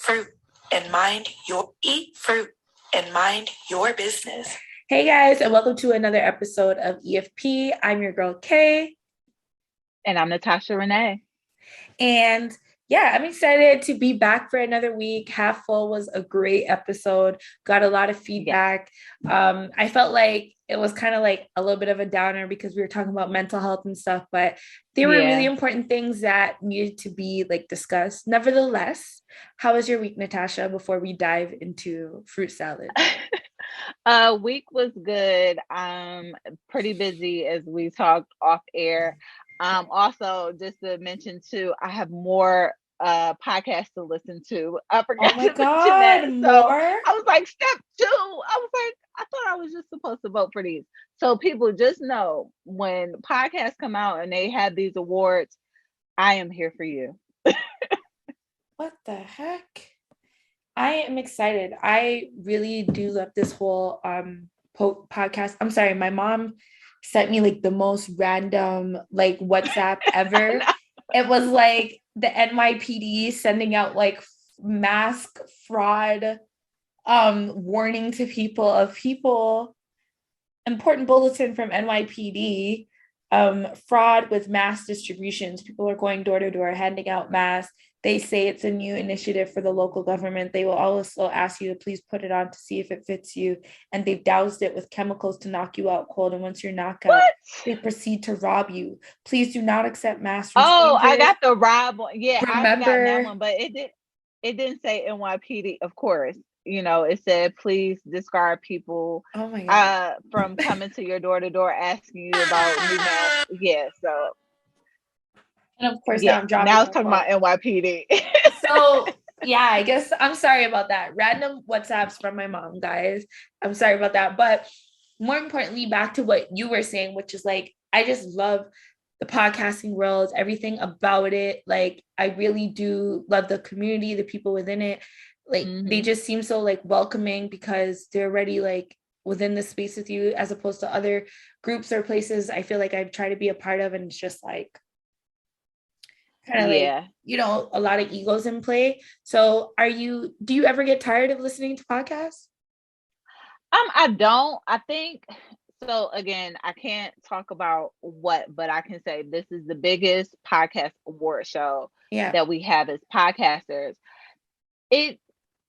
fruit and mind your business. Hey guys, and welcome to another episode of EFP. I'm your girl Kay. And I'm Natasha Renee. And yeah, I'm excited to be back for another week. Half Full was a great episode. Got a lot of feedback. Yeah. I felt like it was kind of like a little bit of a downer because we were talking about mental health and stuff, but they were really important things that needed to be like discussed. Nevertheless, how was your week, Natasha, before we dive into fruit salad? Week was good. Pretty busy as we talked off air. Also, just to mention too, I have more podcasts to listen to. I forgot to mention that. So more? I was like, step 2. I was like, I thought I was just supposed to vote for these. So people just know when podcasts come out and they have these awards, I am here for you. What the heck? I am excited. I really do love this whole podcast. I'm sorry, my mom sent me like the most random like WhatsApp ever. It was like the NYPD sending out like mask fraud warning to people, important bulletin from NYPD, fraud with mass distributions. People are going door to door handing out masks. They say it's a new initiative for the local government. They will also ask you to please put it on to see if it fits you. And they've doused it with chemicals to knock you out cold. And once you're knocked out, they proceed to rob you. Please do not accept masks from strangers. I got the rob one. Yeah, remember, I got that one, but it didn't say NYPD, of course. You know, it said, please discard people from coming to your door to door asking you about new masks. Yeah, so. And of course, now I'm dropping. Now it's talking about NYPD. So yeah, I guess I'm sorry about that. Random WhatsApps from my mom, guys. I'm sorry about that. But more importantly, back to what you were saying, which is like, I just love the podcasting world, everything about it. Like, I really do love the community, the people within it. Like, they just seem so like welcoming because they're already like within the space with you, as opposed to other groups or places I feel like I've tried to be a part of, and it's just like kind of like, you know, a lot of egos in play. So do you ever get tired of listening to podcasts? I don't. I think so. Again, I can't talk about what, but I can say this is the biggest podcast award show that we have as podcasters. It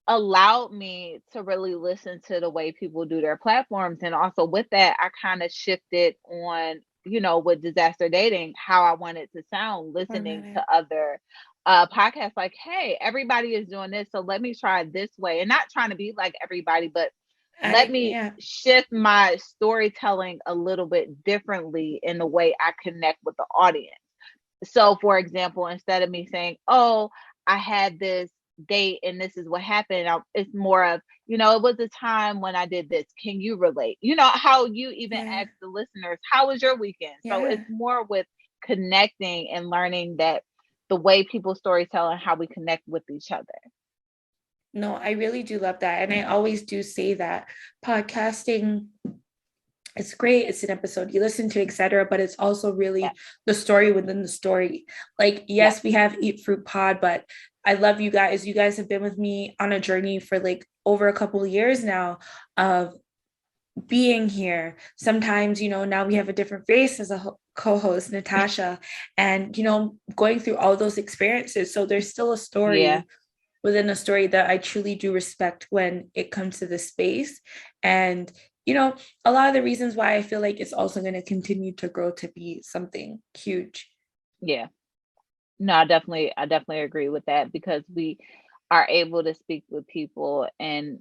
allowed me to really listen to the way people do their platforms. And also with that, I kind of shifted on, you know, with disaster dating, how I wanted to sound listening to other podcasts. Like, hey, everybody is doing this, so let me try this way. And not trying to be like everybody, but let me shift my storytelling a little bit differently in the way I connect with the audience. So for example, instead of me saying, oh, I had this date and this is what happened, it's more of, you know, it was a time when I did this. Can you relate? You know, how you even ask the listeners, how was your weekend? So it's more with connecting and learning that the way people storytell and how we connect with each other. No, I really do love that. And I always do say that podcasting, it's great. It's an episode you listen to, etc. But it's also really the story within the story. Like, yes, we have Eat Fruit Pod, but I love you guys. You guys have been with me on a journey for like over a couple of years now of being here. Sometimes, you know, now we have a different face as a co-host, Natasha, and, you know, going through all those experiences. So there's still a story within a story that I truly do respect when it comes to this space. And, you know, a lot of the reasons why I feel like it's also going to continue to grow to be something huge. Yeah. No, I definitely agree with that, because we are able to speak with people and,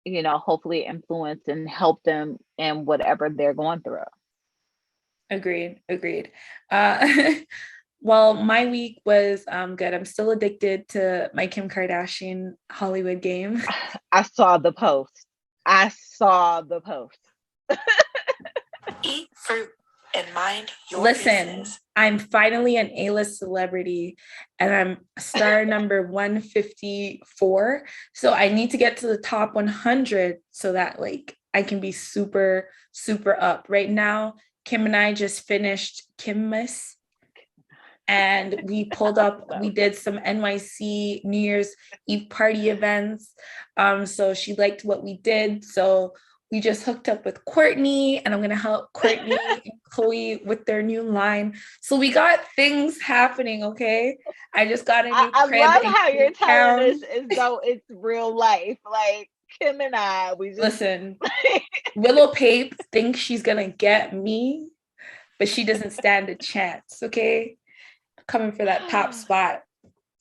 you know, hopefully influence and help them in whatever they're going through. Agreed. Well, my week was good. I'm still addicted to my Kim Kardashian Hollywood game. I saw the post. Eat fruit and mind your business. I'm finally an A-list celebrity and I'm star number 154. So I need to get to the top 100 so that like I can be super, super up. Right now, Kim and I just finished Kimmas. and we pulled up, we did some NYC New Year's Eve party events. So she liked what we did. So we just hooked up with Courtney, and I'm going to help Courtney and Chloe with their new line. So we got things happening, okay? I just got a new crib. I love how you're telling this as though it's real life. Like Kim and I, we just... Listen, Willow Pape thinks she's going to get me, but she doesn't stand a chance, okay? Coming for that top spot.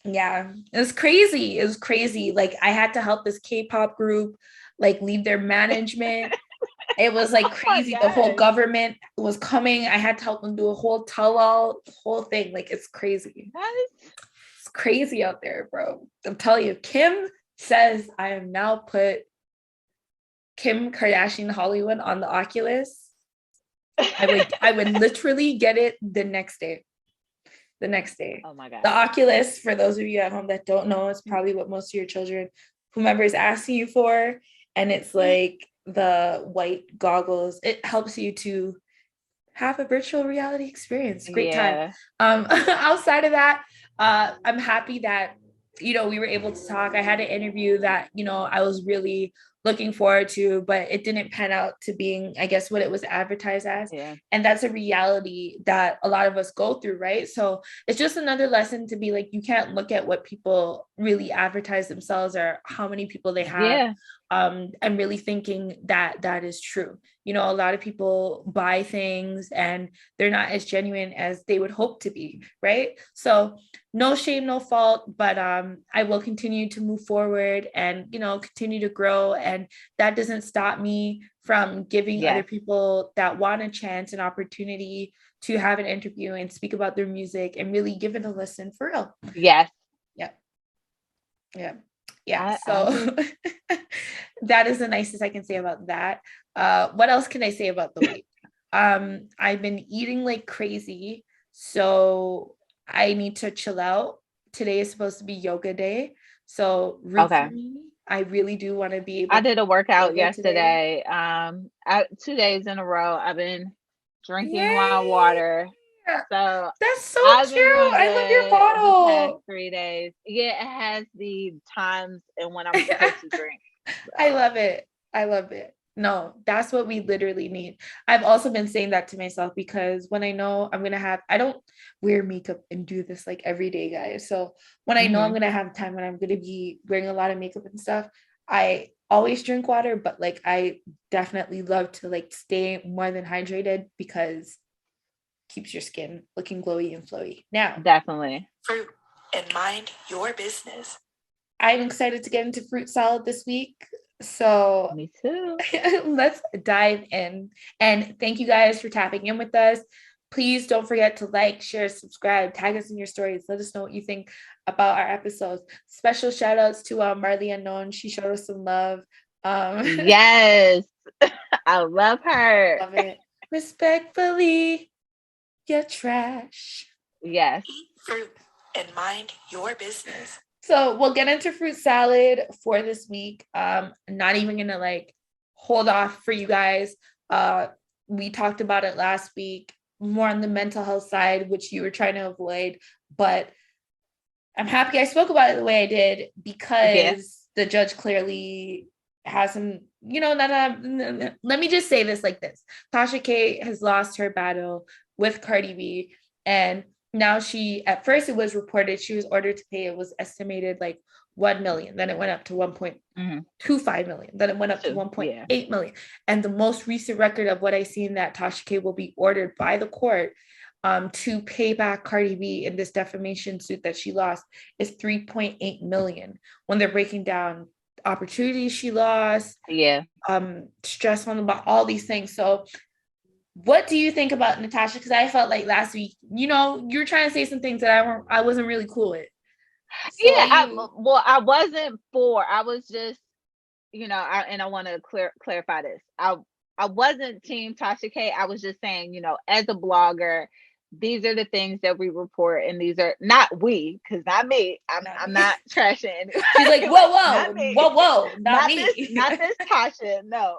Yeah, it was crazy. It was crazy. Like, I had to help this K-pop group like leave their management. It was like crazy. The whole government was coming. I had to help them do a whole tell-all, whole thing. Like, it's crazy. It's crazy out there, bro. I'm telling you, Kim says I have now put Kim Kardashian Hollywood on the Oculus. I would literally get it the next day. The next day. Oh my God. The Oculus, for those of you at home that don't know, is probably what most of your children, whomever is asking you for. And it's like the white goggles. It helps you to have a virtual reality experience. Great time. Outside of that, I'm happy that, we were able to talk. I had an interview that, I was really looking forward to, but it didn't pan out to being, I guess, what it was advertised as. Yeah. And that's a reality that a lot of us go through, right? So it's just another lesson to be like, you can't look at what people really advertise themselves or how many people they have, and really thinking that that is true. A lot of people buy things and they're not as genuine as they would hope to be, right? So no shame, no fault, but I will continue to move forward and, continue to grow. And that doesn't stop me from giving other people that want a chance, an opportunity to have an interview and speak about their music and really give it a listen for real. Yes. Yeah. So that is the nicest I can say about that. What else can I say about the weight? I've been eating like crazy, so I need to chill out. Today is supposed to be yoga day, so for me, I really do want to be able. I did a workout yesterday. 2 days in a row. I've been drinking my water. So that's so cute. I love your bottle. 3 days. Yeah, it has the times and when I'm supposed to drink. So. I love it. No, that's what we literally need. I've also been saying that to myself because when I know I'm going to I don't wear makeup and do this like every day, guys. So when I know I'm going to have time when I'm going to be wearing a lot of makeup and stuff, I always drink water, but like I definitely love to like stay more than hydrated because it keeps your skin looking glowy and flowy. Now, definitely. Fruit and mind your business. I'm excited to get into fruit salad this week. So me too. Let's dive in. And thank you guys for tapping in with us. Please don't forget to like, share, subscribe, tag us in your stories. Let us know what you think about our episodes. Special shout outs to Marley Unknown. She showed us some love. Yes. I love her. Love it. Respectfully, you're trash. Yes. Eat fruit and mind your business. So we'll get into fruit salad for this week. Not even gonna like hold off for you guys. We talked about it last week, more on the mental health side, which you were trying to avoid. But I'm happy I spoke about it the way I did because the judge clearly has some, let me just say this like this. Tasha K has lost her battle with Cardi B, and now at first it was reported she was ordered to pay, it was estimated like 1 million. Then it went up to 1.25 million. Then it went up to 1.8 million. And the most recent record of what I seen that Tasha K will be ordered by the court to pay back Cardi B in this defamation suit that she lost is 3.8 million. When they're breaking down opportunities she lost, stress on about all these things. So what do you think about Natasha? Because I felt like last week, you were trying to say some things that I wasn't really cool with. So I wasn't for. I was just, and I want to clarify this. I wasn't team Tasha K. I was just saying, as a blogger, these are the things that we report, and these are not we, because not me. I'm not trashing. She's like, whoa, not me. Not this Tasha. No.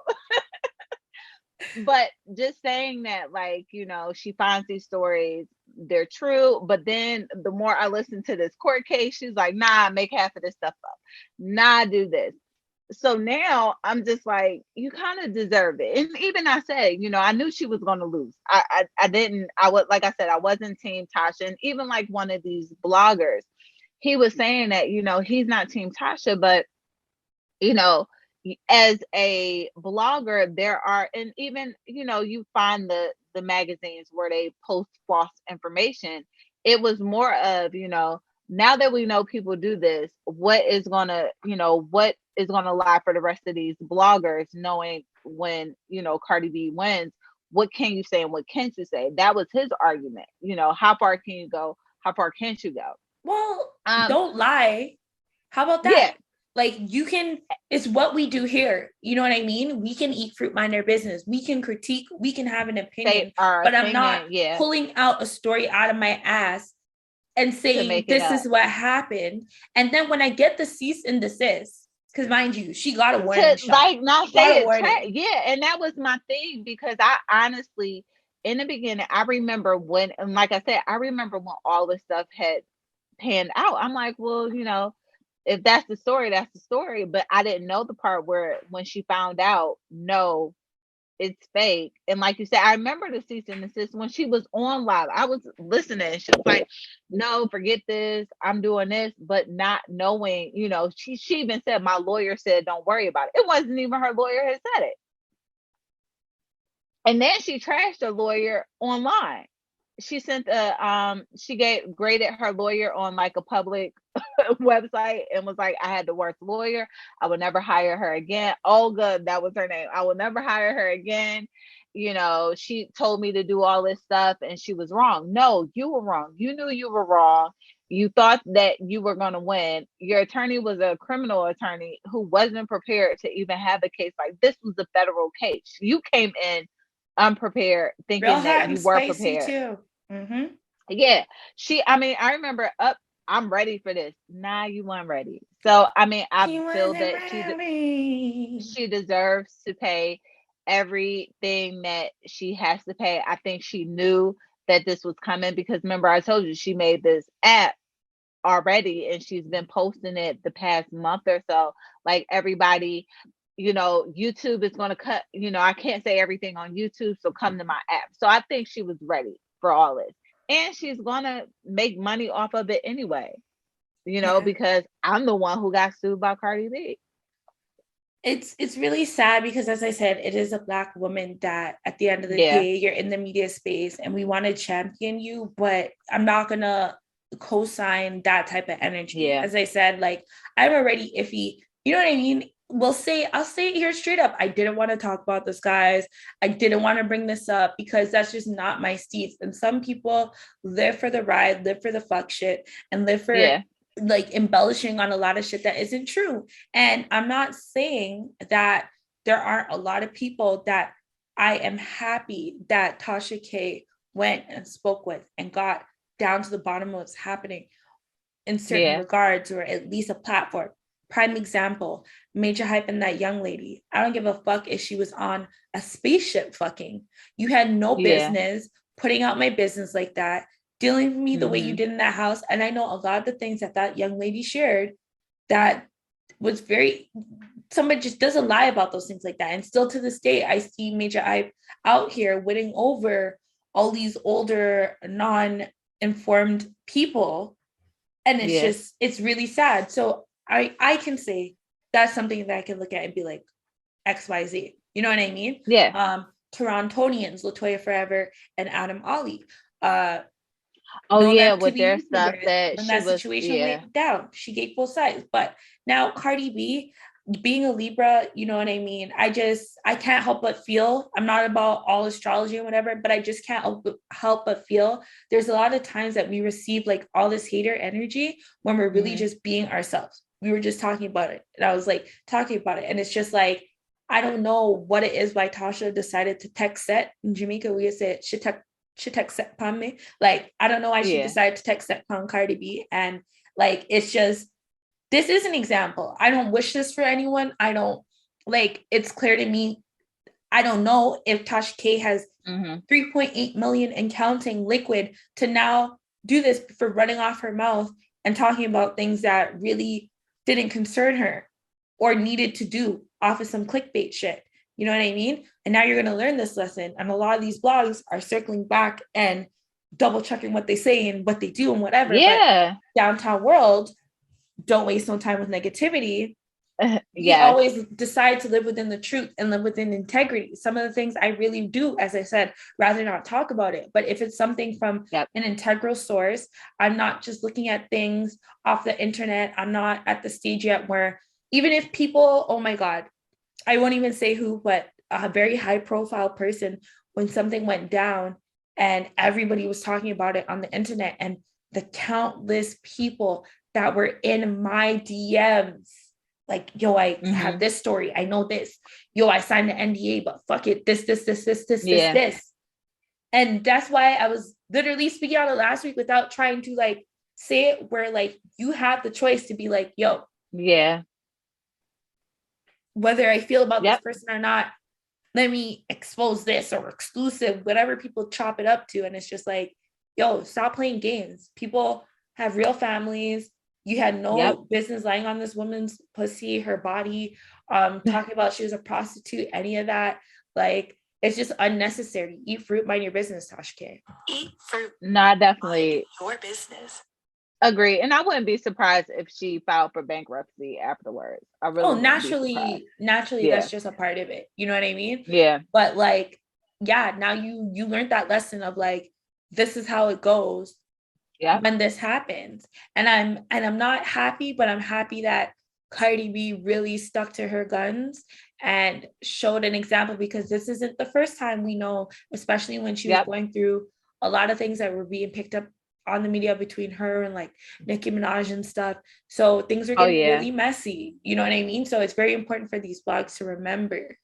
But just saying that, like, you know, she finds these stories, they're true. But then the more I listen to this court case, she's like, nah, make half of this stuff up. Nah, do this. So now I'm just like, you kind of deserve it. And even I said, you know, I knew she was going to lose. I didn't, I was, like I said, I wasn't team Tasha. And even like one of these bloggers, he was saying that, you know, he's not team Tasha, but, you know, as a blogger, there are, and even, you know, you find the magazines where they post false information. It was more of, you know, now that we know people do this, what is gonna, you know, what is gonna lie for the rest of these bloggers, knowing when, you know, Cardi B wins, what can you say and what can't you say? That was his argument. You know, how far can you go? How far can't you go? Well, don't lie. How about that? Yeah. Like, you can, it's what we do here. You know what I mean? We can eat fruit, mind our business. We can critique, we can have an opinion, but I'm not pulling out a story out of my ass and saying this is what happened. And then when I get the cease and desist, because mind you, she got a warning shot. Like, not say it. Yeah, and that was my thing, because I honestly, in the beginning, I remember when, and like I said, I remember when all this stuff had panned out. I'm like, well, you know, if that's the story, that's the story. But I didn't know the part where when she found out, no, it's fake. And like you said, I remember the cease and desist when she was on live. I was listening. She was like, no, forget this. I'm doing this, but not knowing, you know, she even said, my lawyer said, don't worry about it. It wasn't even her lawyer had said it. And then she trashed her lawyer online. She sent she graded her lawyer on like a public website and was like, I had the worst lawyer. I would never hire her again. Olga, that was her name. I will never hire her again. You know, she told me to do all this stuff and she was wrong. No, you were wrong. You knew you were wrong. You thought that you were going to win. Your attorney was a criminal attorney who wasn't prepared to even have a case like this. Was a federal case. You came in unprepared, thinking that you were prepared too. Mm-hmm. Yeah, I mean, I remember I'm ready for this. Nah, you weren't ready. So I mean, I feel that she deserves to pay everything that she has to pay. I think she knew that this was coming, because remember, I told you she made this app already and she's been posting it the past month or so. Like, everybody, you know, YouTube is going to cut, you know, I can't say everything on YouTube, so come to my app. So I think she was ready for all this. And she's going to make money off of it anyway, you know, because I'm the one who got sued by Cardi B. It's really sad, because as I said, it is a Black woman that at the end of the day, you're in the media space and we want to champion you, but I'm not going to co-sign that type of energy. Yeah. As I said, like, I'm already iffy. You know what I mean? I'll say it here straight up. I didn't want to talk about this, guys. I didn't want to bring this up because that's just not my steez. And some people live for the ride, live for the fuck shit, and live for like embellishing on a lot of shit that isn't true. And I'm not saying that there aren't a lot of people that I am happy that Tasha K went and spoke with and got down to the bottom of what's happening in certain regards, or at least a platform. Prime example, major hype in that young lady. I don't give a fuck if she was on a spaceship fucking. You had no business putting out my business like that, dealing with me the way you did in that house. And I know a lot of the things that young lady shared that was somebody just doesn't lie about those things like that. And still to this day, I see major hype out here winning over all these older, non-informed people. And it's it's really sad. So I can say that's something that I can look at and be like, XYZ. You know what I mean? Yeah. Torontonians, Latoya Forever and Adam Ollie. With their stuff that when that situation went down, she gave both sides. But now Cardi B, being a Libra, you know what I mean? I can't help but feel, I'm not about all astrology and whatever, but I just can't help but feel there's a lot of times that we receive like all this hater energy when we're really just being ourselves. We were just talking about it. And I was like talking about it. And it's just like, I don't know what it is why Tasha decided to text set. In Jamaica, we would say she text set upon me. Like, I don't know why she decided to text set upon Cardi B. And like, it's just, this is an example. I don't wish this for anyone. I don't, like, it's clear to me. I don't know if Tasha K has 3.8 million and counting liquid to now do this for running off her mouth and talking about things that really didn't concern her or needed to do off of some clickbait shit. You know what I mean? And now you're going to learn this lesson. And a lot of these blogs are circling back and double checking what they say and what they do and whatever. Yeah. But downtown world, don't waste no time with negativity. We always decide to live within the truth and live within integrity. Some of the things I really do, as I said, rather not talk about it. But if it's something from an integral source, I'm not just looking at things off the internet. I'm not at the stage yet where even if people, oh my God, I won't even say who, but a very high profile person, when something went down and everybody was talking about it on the internet, and the countless people that were in my DMs, like, yo, I have this story. I know this. Yo, I signed the NDA, but fuck it. This. And that's why I was literally speaking out last week without trying to like say it, where like you have the choice to be like, yo, whether I feel about this person or not, let me expose this or exclusive, whatever people chop it up to. And it's just like, yo, stop playing games. People have real families. You had no business lying on this woman's pussy, her body, talking about she was a prostitute, any of that. Like, it's just unnecessary. Eat fruit, mind your business, Tasha K. Eat fruit. No, definitely. Your business. Agree. And I wouldn't be surprised if she filed for bankruptcy afterwards. I really naturally, that's just a part of it. You know what I mean? Yeah. But like, now you learned that lesson of like, this is how it goes. When this happens. And I'm not happy, but I'm happy that Cardi B really stuck to her guns and showed an example, because this isn't the first time, we know, especially when she was going through a lot of things that were being picked up on the media between her and like Nicki Minaj and stuff. So things are getting really messy. You know what I mean? So it's very important for these blogs to remember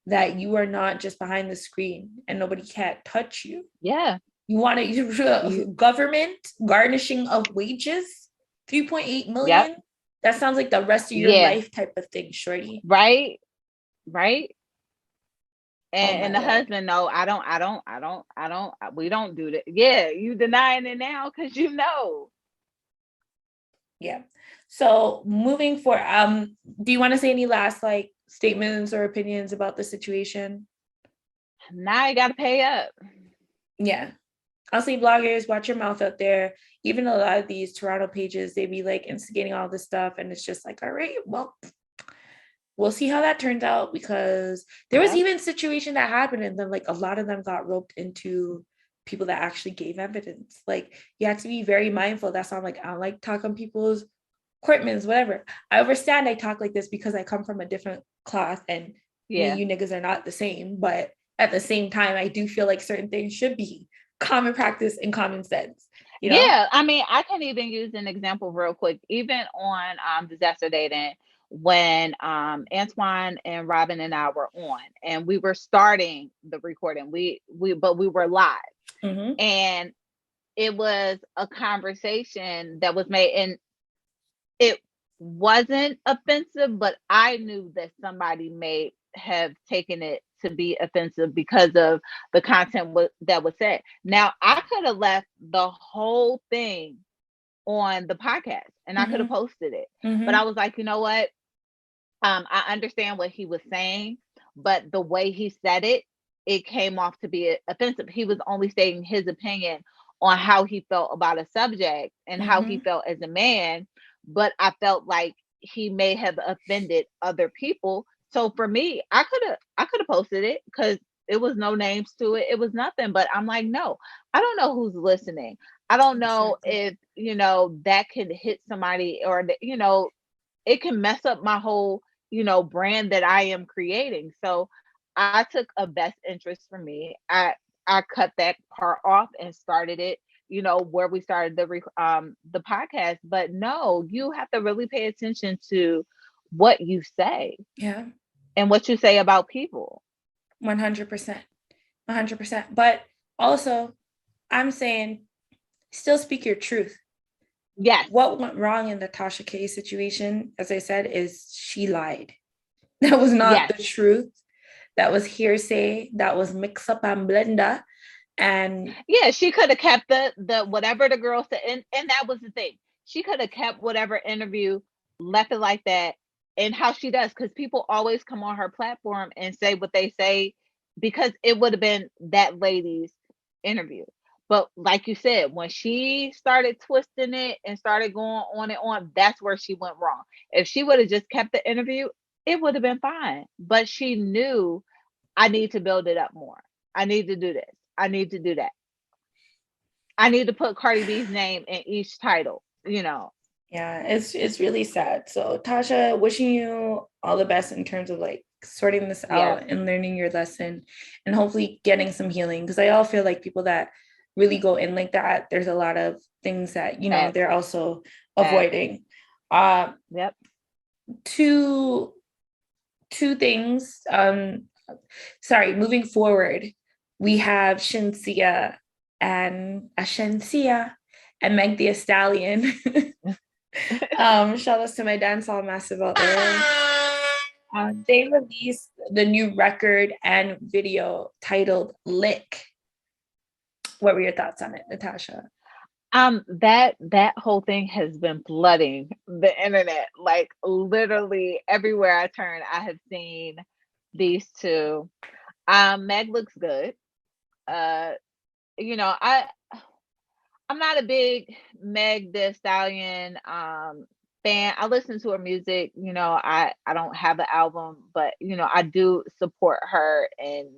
that you are not just behind the screen and nobody can't touch you. Yeah. You want to government garnishing of wages, 3.8 million. That sounds like the rest of your life type of thing, shorty. Right. And the husband, no, I don't, we don't do that. Yeah, you denying it now because you know. Yeah. So moving forward, do you want to say any last like statements or opinions about the situation? Now you gotta pay up. Yeah. Honestly, bloggers, watch your mouth out there. Even a lot of these Toronto pages, they be like instigating all this stuff, and it's just like, all right, well, we'll see how that turns out, because there was even a situation that happened, and then like a lot of them got roped into people that actually gave evidence. Like, you have to be very mindful. That's why I'm like, I don't like talk on people's courtmans, whatever. I understand I talk like this because I come from a different class, and me, you niggas are not the same, but at the same time, I do feel like certain things should be common practice and common sense. You know? Yeah, I mean, I can even use an example real quick. Even on Disaster Dating, when Antoine and Robin and I were on, and we were starting the recording, we were live, and it was a conversation that was made, and it wasn't offensive, but I knew that somebody may have taken it to be offensive because of the content that was said. Now, I could have left the whole thing on the podcast and I could have posted it, but I was like, you know what? I understand what he was saying, but the way he said it, it came off to be offensive. He was only stating his opinion on how he felt about a subject and how he felt as a man, but I felt like he may have offended other people. So for me, I could have posted it because it was no names to it. It was nothing. But I'm like, no, I don't know who's listening. I don't know if, that can hit somebody, or, it can mess up my whole, brand that I am creating. So I took a best interest for me. I cut that part off and started it, where we started the podcast. But no, you have to really pay attention to what you say. Yeah. And what you say about people. 100%. 100%. But also, I'm saying, still speak your truth. Yes. What went wrong in the Tasha K situation, as I said, is she lied. That was not the truth. that was hearsay, that was mix up and blender. And yeah, she could have kept the whatever the girl said, and that was the thing. She could have kept whatever interview, left it like that, and how she does, because people always come on her platform and say what they say, because it would have been that lady's interview. But like you said, when she started twisting it and started going on and on, that's where she went wrong. If she would have just kept the interview, it would have been fine. But she knew, I need to build it up more. I need to do this. I need to do that. I need to put Cardi B's name in each title, you know. Yeah, it's really sad. So Tasha, wishing you all the best in terms of like sorting this out and learning your lesson and hopefully getting some healing. Because I all feel like people that really go in like that, there's a lot of things that, you know, they're also avoiding. Yep. Two things. Moving forward, we have Shenseea and Meg Thee Stallion. Shout outs to my dancehall massive out there. They released the new record and video titled Lick. What were your thoughts on it, Natasha? That whole thing has been flooding the internet. Like literally everywhere I turn, I have seen these two. Meg looks good. You know, I'm not a big Meg Thee Stallion fan. I listen to her music. You know, I don't have the album, but you know, I do support her and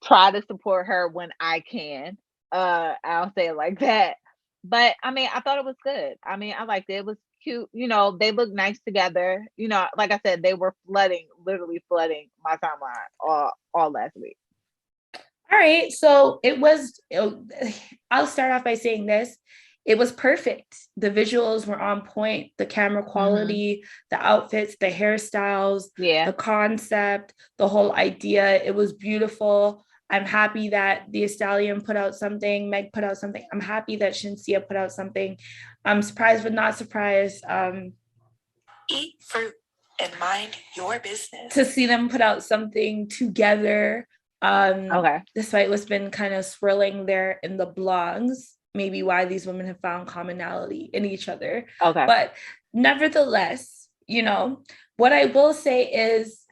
try to support her when I can. I'll say it like that. But I mean, I thought it was good. I mean, I liked it. It was cute. You know, they look nice together. You know, like I said, they were literally flooding my timeline all last week. All right. So I'll start off by saying this. It was perfect. The visuals were on point, the camera quality, the outfits, the hairstyles, the concept, the whole idea. It was beautiful. I'm happy that the Stallion put out something, Meg put out something. I'm happy that Shenseea put out something. I'm surprised but not surprised. Eat fruit and mind your business. To see them put out something together. Despite what's been kind of swirling there in the blogs, maybe why these women have found commonality in each other. But nevertheless, you know, what I will say is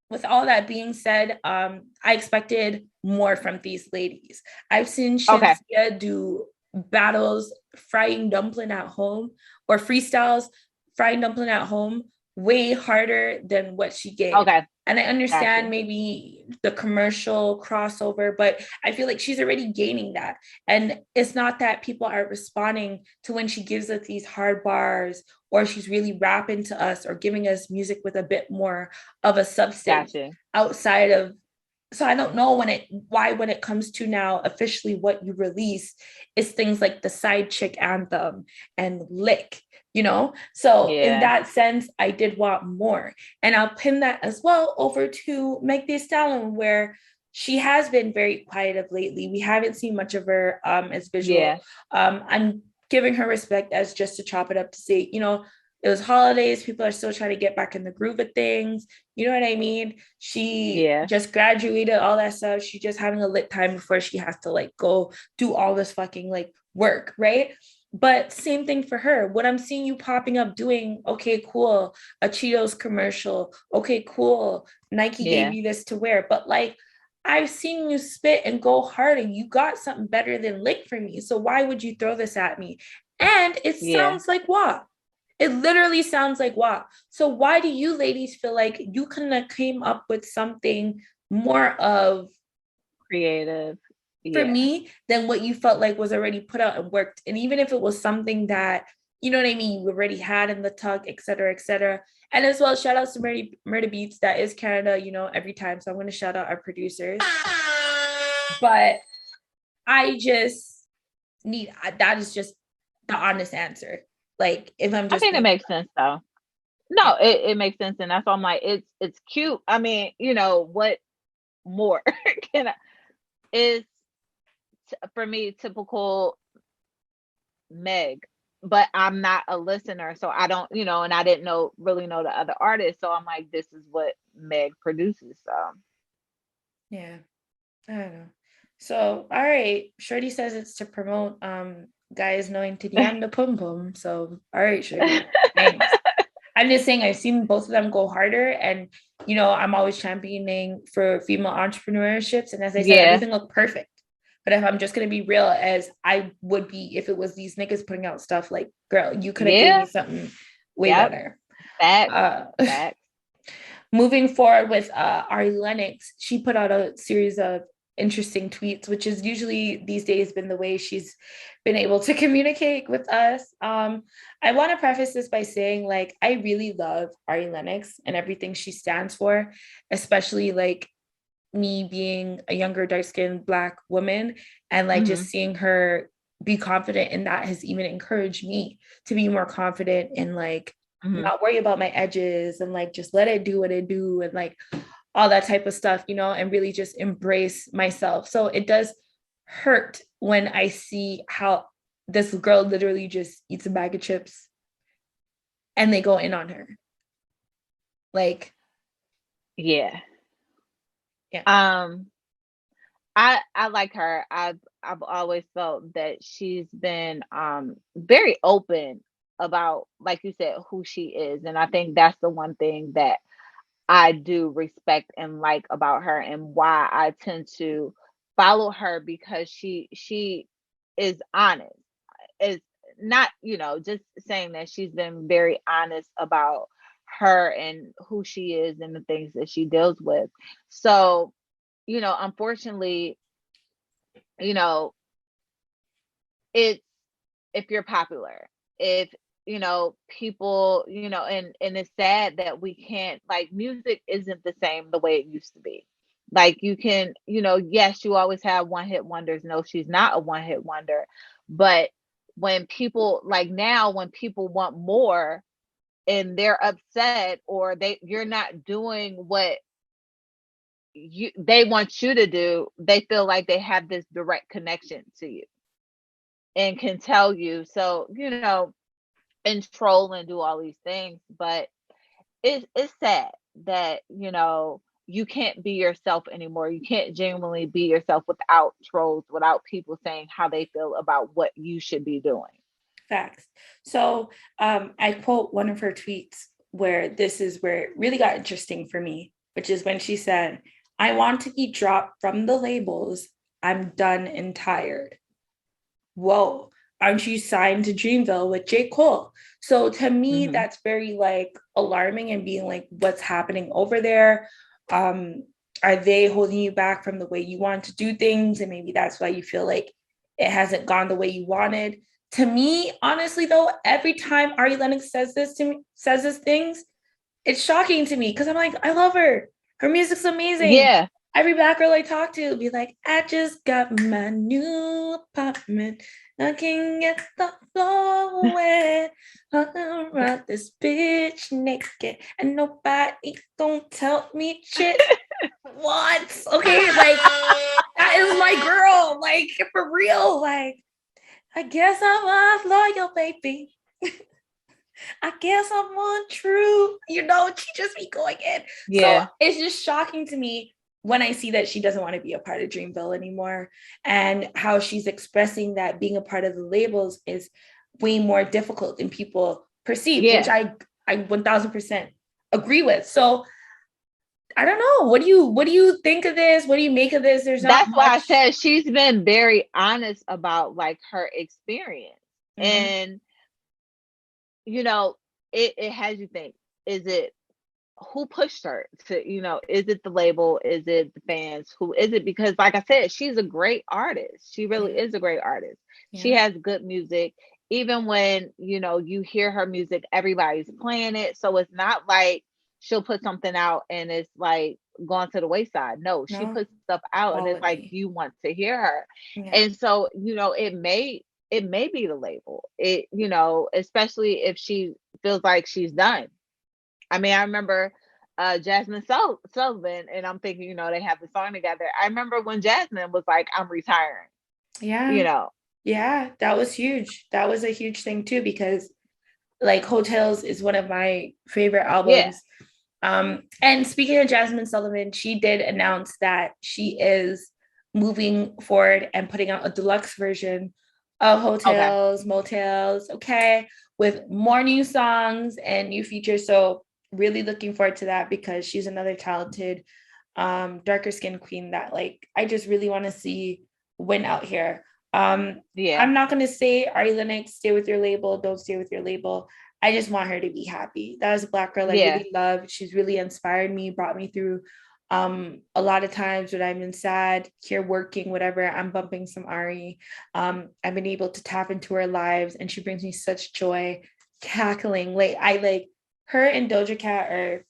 with all that being said, I expected more from these ladies. I've seen Shenseea do battles, frying dumpling at home, or freestyles, frying dumpling at home, way harder than what she gave. And I understand maybe the commercial crossover, but I feel like she's already gaining that. And it's not that people are responding to when she gives us these hard bars, or she's really rapping to us or giving us music with a bit more of a substance outside of. So I don't know when it comes to now officially what you release is things like the Side Chick anthem and Lick, you know? So in that sense, I did want more. And I'll pin that as well over to Meg Thee Stallion, where she has been very quiet of lately. We haven't seen much of her as visual. I'm giving her respect as just to chop it up to say, you know, it was holidays. People are still trying to get back in the groove of things. You know what I mean? She just graduated, all that stuff. She's just having a lit time before she has to like go do all this fucking like work, right? But same thing for her. What I'm seeing you popping up doing, okay, cool. A Cheetos commercial. Okay, cool. Nike gave you this to wear. But like, I've seen you spit and go hard and you got something better than Lick for me. So why would you throw this at me? And it sounds like what? It literally sounds like what? So why do you ladies feel like you couldn't have came up with something more of creative for me than what you felt like was already put out and worked? And even if it was something that, you know what I mean, you already had in the tuck, et cetera, et cetera. And as well, shout outs to Murder Beats. That is Canada, you know, every time. So I'm going to shout out our producers. But I just that is just the honest answer. Like, if I'm just, I think it makes sense though. No, it makes sense, and that's why I'm like, it's cute. I mean, you know, what more can I? Is for me typical Meg, but I'm not a listener, so I don't, you know, and I didn't really know the other artists, so I'm like, this is what Meg produces. So yeah, I don't know. So all right, Shorty says it's to promote guys knowing to DM the pum pum. So all right, Shorty, thanks. I'm just saying I've seen both of them go harder, and you know I'm always championing for female entrepreneurships, and as I said, everything looked perfect. But if I'm just gonna be real, as I would be if it was these niggas putting out stuff, like, girl, you could have gave me something way better. Facts. Moving forward with Ari Lennox, she put out a series of interesting tweets, which is usually these days been the way she's been able to communicate with us. I want to preface this by saying, like, I really love Ari Lennox and everything she stands for, especially like me being a younger, dark-skinned Black woman, and like just seeing her be confident in that has even encouraged me to be more confident in like not worry about my edges and like just let it do what it do and like all that type of stuff, you know, and really just embrace myself. So it does hurt when I see how this girl literally just eats a bag of chips and they go in on her. Like, yeah. I like her. I've always felt that she's been very open about, like you said, who she is. And I think that's the one thing that I do respect and like about her, and why I tend to follow her, because she is honest. Is not, you know, just saying that she's been very honest about her and who she is and the things that she deals with. So, you know, unfortunately, you know, it's, if you're popular, if, you know, people, you know, and it's sad that we can't, like, music isn't the same the way it used to be. Like, you can, you know, yes, you always have one hit wonders. No, she's not a one hit wonder. But when people, like, now when people want more and they're upset, or you're not doing what they want you to do, they feel like they have this direct connection to you and can tell you. So, you know, and troll and do all these things. But it's sad that, you know, you can't be yourself anymore. You can't genuinely be yourself without trolls, without people saying how they feel about what you should be doing. Facts. So I quote one of her tweets where this is where it really got interesting for me, which is when she said, "I want to be dropped from the labels. I'm done and tired." Whoa, aren't you signed to Dreamville with J. Cole? So to me, that's very like alarming, and being like, what's happening over there? Are they holding you back from the way you want to do things? And maybe that's why you feel like it hasn't gone the way you wanted. To me, honestly, though, every time Ari Lennox says this to me, says these things, it's shocking to me because I'm like, I love her. Her music's amazing. Yeah. Every Black girl I talk to be like, I just got my new apartment. I can get the floor wet. Around this bitch naked, and nobody don't tell me shit. What? Okay, like that is my girl. Like, for real. Like, I guess I'm loyal, baby. I guess I'm untrue. You know, she just be going in. Yeah. So it's just shocking to me when I see that she doesn't want to be a part of Dreamville anymore, and how she's expressing that being a part of the labels is way more difficult than people perceive, which I 1000% agree with. So I don't know. What do you think of this? What do you make of this? That's why I said she's been very honest about like her experience. And you know, it has you think, is it, who pushed her to, you know, is it the label? Is it the fans? Who is it? Because like I said, she's a great artist. She really is a great artist. She has good music. Even when, you know, you hear her music, everybody's playing it. So it's not like she'll put something out and it's like gone to the wayside. No, she puts stuff out and it's like you want to hear her. And so, you know, it may be the label. It, you know, especially if she feels like she's done. I mean, I remember Jasmine Sullivan, and I'm thinking, you know, they have the song together. I remember when Jasmine was like, I'm retiring. Yeah. You know. Yeah, that was huge. That was a huge thing too, because like Hotels is one of my favorite albums. And speaking of Jasmine Sullivan, she did announce that she is moving forward and putting out a deluxe version of Hotels, Motels, with more new songs and new features. So really looking forward to that because she's another talented, darker skinned queen that like I just really want to see win out here. I'm not gonna say Ari Lennox, stay with your label, don't stay with your label. I just want her to be happy. That was a Black girl I really love. She's really inspired me, brought me through a lot of times when I've been sad, here working, whatever, I'm bumping some Ari. I've been able to tap into her lives and she brings me such joy, cackling. Like I like her and Doja Cat are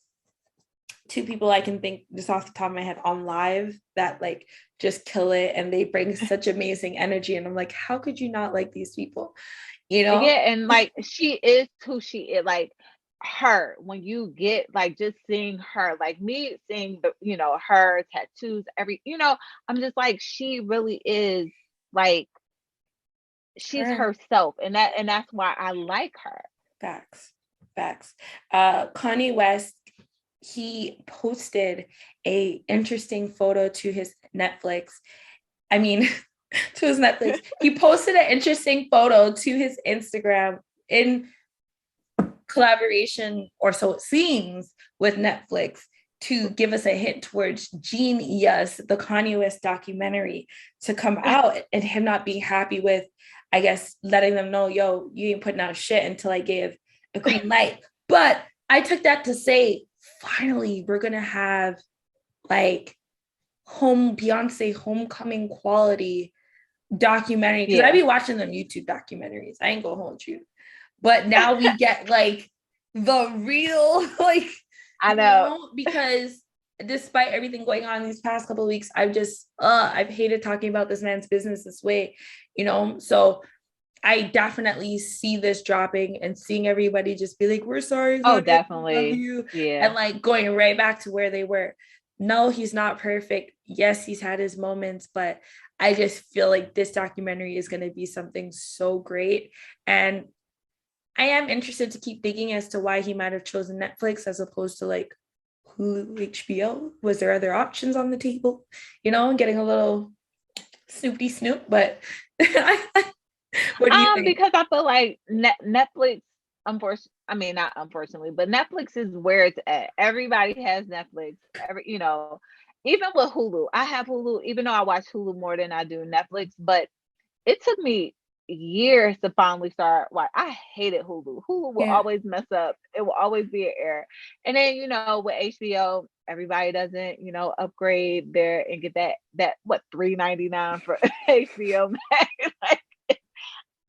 two people I can think just off the top of my head on live that like just kill it and they bring such amazing energy. And I'm like, how could you not like these people? You know? Yeah, and like she is who she is, like her, when you get like just seeing her, like me seeing the, you know, her tattoos, every, you know, I'm just like, she really is like she's herself, and that's why I like her. Facts. Kanye West, he posted a interesting photo to his Netflix. I mean, to his Netflix. He posted an interesting photo to his Instagram in collaboration, or so it seems, with Netflix to give us a hint towards Jeen-Yuhs, the Kanye West documentary, to come out and him not being happy with, I guess, letting them know, yo, you ain't putting out shit until I gave a green light. But I took that to say, finally, we're going to have like Beyonce homecoming quality documentary, because I be watching them YouTube documentaries. I ain't gonna hold you, but now we get like the real, like, I know, because despite everything going on these past couple of weeks, I've hated talking about this man's business this way, you know. So I definitely see this dropping and seeing everybody just be like, we're sorry. Oh, definitely. You. Yeah. And like going right back to where they were. No, he's not perfect. Yes, he's had his moments, but I just feel like this documentary is going to be something so great. And I am interested to keep thinking as to why he might have chosen Netflix as opposed to like Hulu, HBO. Was there other options on the table? You know, getting a little snoopy snoop, but what do you think? Because I feel like Netflix, not unfortunately, but Netflix is where it's at. Everybody has Netflix. You know, even with Hulu, I have Hulu, even though I watch Hulu more than I do Netflix, but it took me years to finally start. I hated Hulu. Hulu will always mess up. It will always be an error. And then, you know, with HBO, everybody doesn't, you know, upgrade there and get that what, $3.99 for HBO Max. Like,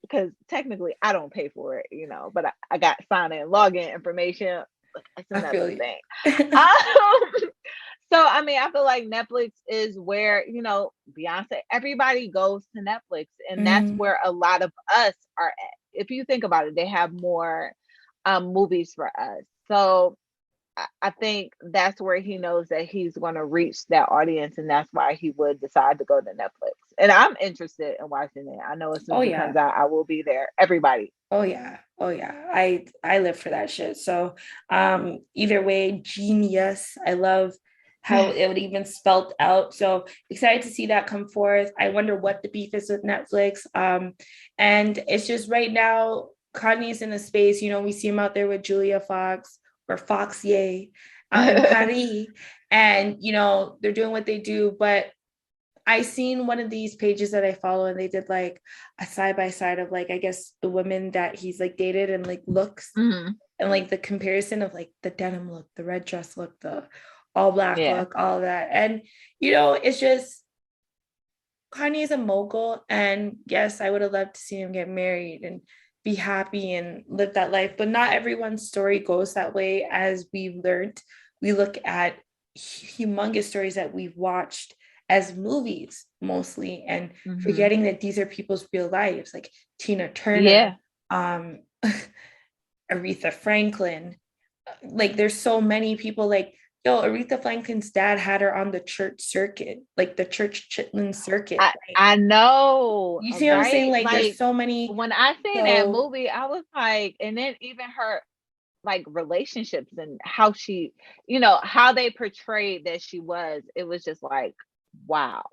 because technically I don't pay for it, you know, but I got sign in login information. That's another thing. So I mean, I feel like Netflix is where, you know, Beyonce, everybody goes to Netflix, and that's where a lot of us are at. If you think about it, they have more movies for us. So I think that's where he knows that he's going to reach that audience, and that's why he would decide to go to Netflix. And I'm interested in watching it. I know as soon as it comes out, I will be there. Everybody. Oh yeah. I live for that shit. So either way, Jeen-Yuhs. I love how it would even spelled out. So excited to see that come forth. I wonder what the beef is with Netflix. And it's just right now, Kanye's in a space, you know, we see him out there with Julia Fox or Foxier out in Paris. And, you know, they're doing what they do. But I seen one of these pages that I follow, and they did like a side-by-side of like, I guess the women that he's like dated and like looks and like the comparison of like the denim look, the red dress look, the all black look, all of that. And, you know, it's just, Kanye's a mogul. And yes, I would have loved to see him get married and be happy and live that life. But not everyone's story goes that way. As we've learned, we look at humongous stories that we've watched as movies mostly, and forgetting that these are people's real lives, like Tina Turner, Aretha Franklin. Like there's so many people, like, yo, Aretha Franklin's dad had her on the church circuit, like the church chitlin circuit. I know. You see what I'm saying? Like there's so many. When I seen that movie, I was like, and then even her, like relationships and how she, you know, how they portrayed that she was, it was just like, wow.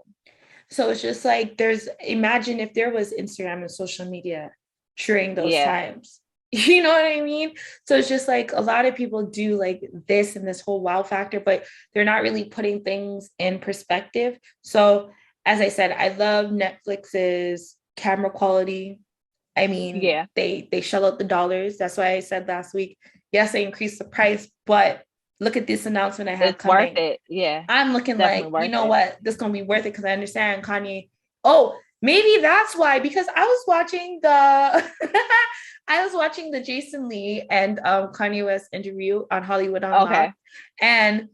So it's just like, imagine if there was Instagram and social media during those times. You know what I mean? So it's just like a lot of people do like this and this whole wow factor, but they're not really putting things in perspective. So as I said, I love Netflix's camera quality. I mean, they shell out the dollars. That's why I said last week, yes, they increased the price, but look at this announcement I have coming. Worth it. Yeah. I'm looking like, you know what? This is going to be worth it because I understand Kanye. Oh, maybe that's why, because I was watching the Jason Lee and Kanye West interview on Hollywood Unlocked. And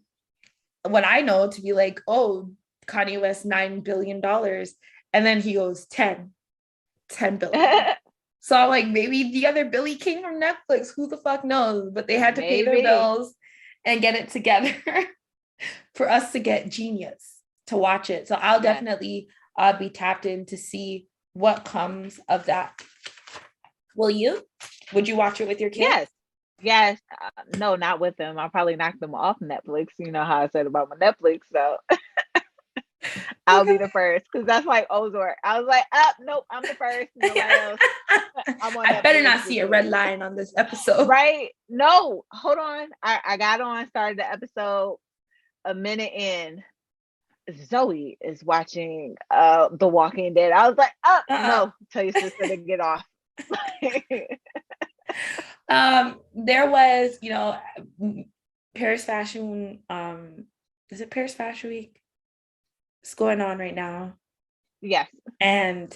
what I know to be like, oh, Kanye West, $9 billion. And then he goes 10 billion. So I'm like, maybe the other Billy came from Netflix. Who the fuck knows? But they had to pay their bills and get it together for us to get Jeen-Yuhs to watch it. So I'll definitely be tapped in to see what comes of that. Will you? Would you watch it with your kids? Yes. No, not with them. I'll probably knock them off Netflix. You know how I said about my Netflix. So I'll be the first, because that's like Ozark. I was like, nope, I'm the first. Nobody else. I better not see a red line on this episode. Right? No, hold on. I got on, started the episode, a minute in. Zoe is watching The Walking Dead. I was like, no, tell your sister to get off. There was, you know, Paris Fashion, is it Paris Fashion Week? It's going on right now. Yes. And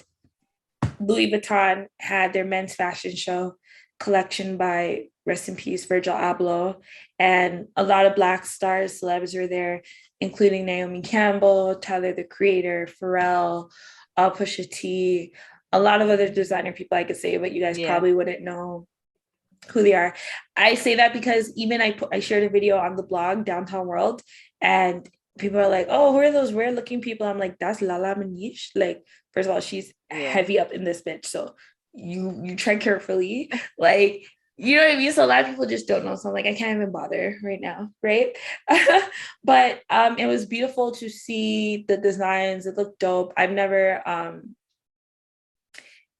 Louis Vuitton had their men's fashion show collection by, rest in peace, Virgil Abloh. And a lot of Black stars, celebs were there, including Naomi Campbell, Tyler, the Creator, Pharrell, Pusha T, a lot of other designer people I could say, but you guys probably wouldn't know who they are. I say that because even I shared a video on the blog, Downtown World, and people are like, oh, who are those weird looking people? I'm like, that's Lala Manish. Like, first of all, she's heavy up in this bitch. So you tread carefully. Like, you know what I mean? So a lot of people just don't know. So I'm like, I can't even bother right now. Right. But it was beautiful to see the designs. It looked dope. I've never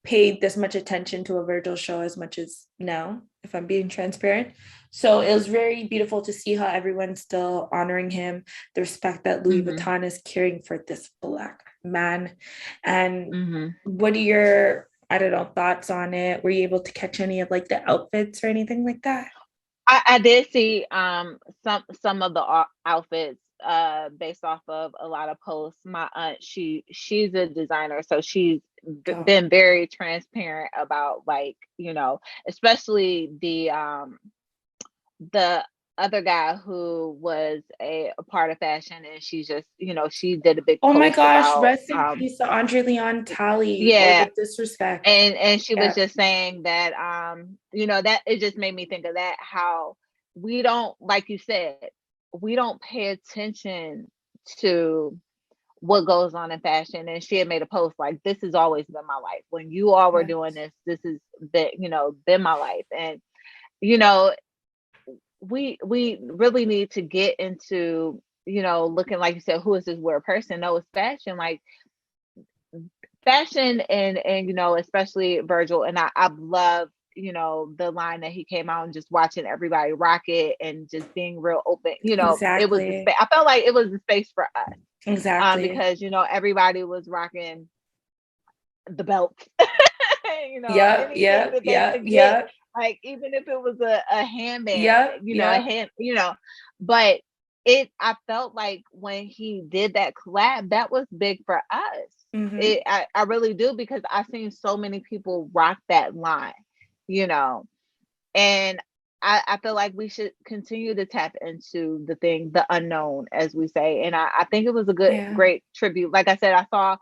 paid this much attention to a Virgil show as much as now, if I'm being transparent. So it was very beautiful to see how everyone's still honoring him, the respect that Louis Vuitton is carrying for this Black man. And what are your, I don't know, thoughts on it? Were you able to catch any of like the outfits or anything like that? I did see some of the outfits based off of a lot of posts. My aunt, she's a designer, so she's been very transparent about, like, you know, especially the other guy who was a part of fashion, and she's just, you know, she did a big oh my gosh about, rest in peace to Andre Leon Talley. Yeah, the disrespect. And she was just saying that you know, that it just made me think of that, how we don't, like you said, we don't pay attention to what goes on in fashion. And she had made a post like, this has always been my life. When you all were doing this has been, you know, been my life. And, you know, we really need to get into, you know, looking, like you said, who is this weird person? No, it's fashion. Like, fashion and you know, especially Virgil, and I love, you know, the line that he came out and just watching everybody rock it and just being real open, you know. It was I felt like it was the space for us, because, you know, everybody was rocking the belts. You know, like, even if it was a handband, you know, a hand, you know. But I felt like when he did that collab, that was big for us. I really do, because I've seen so many people rock that line, you know. And I feel like we should continue to tap into the unknown, as we say. And I think it was a great tribute. Like I said, I saw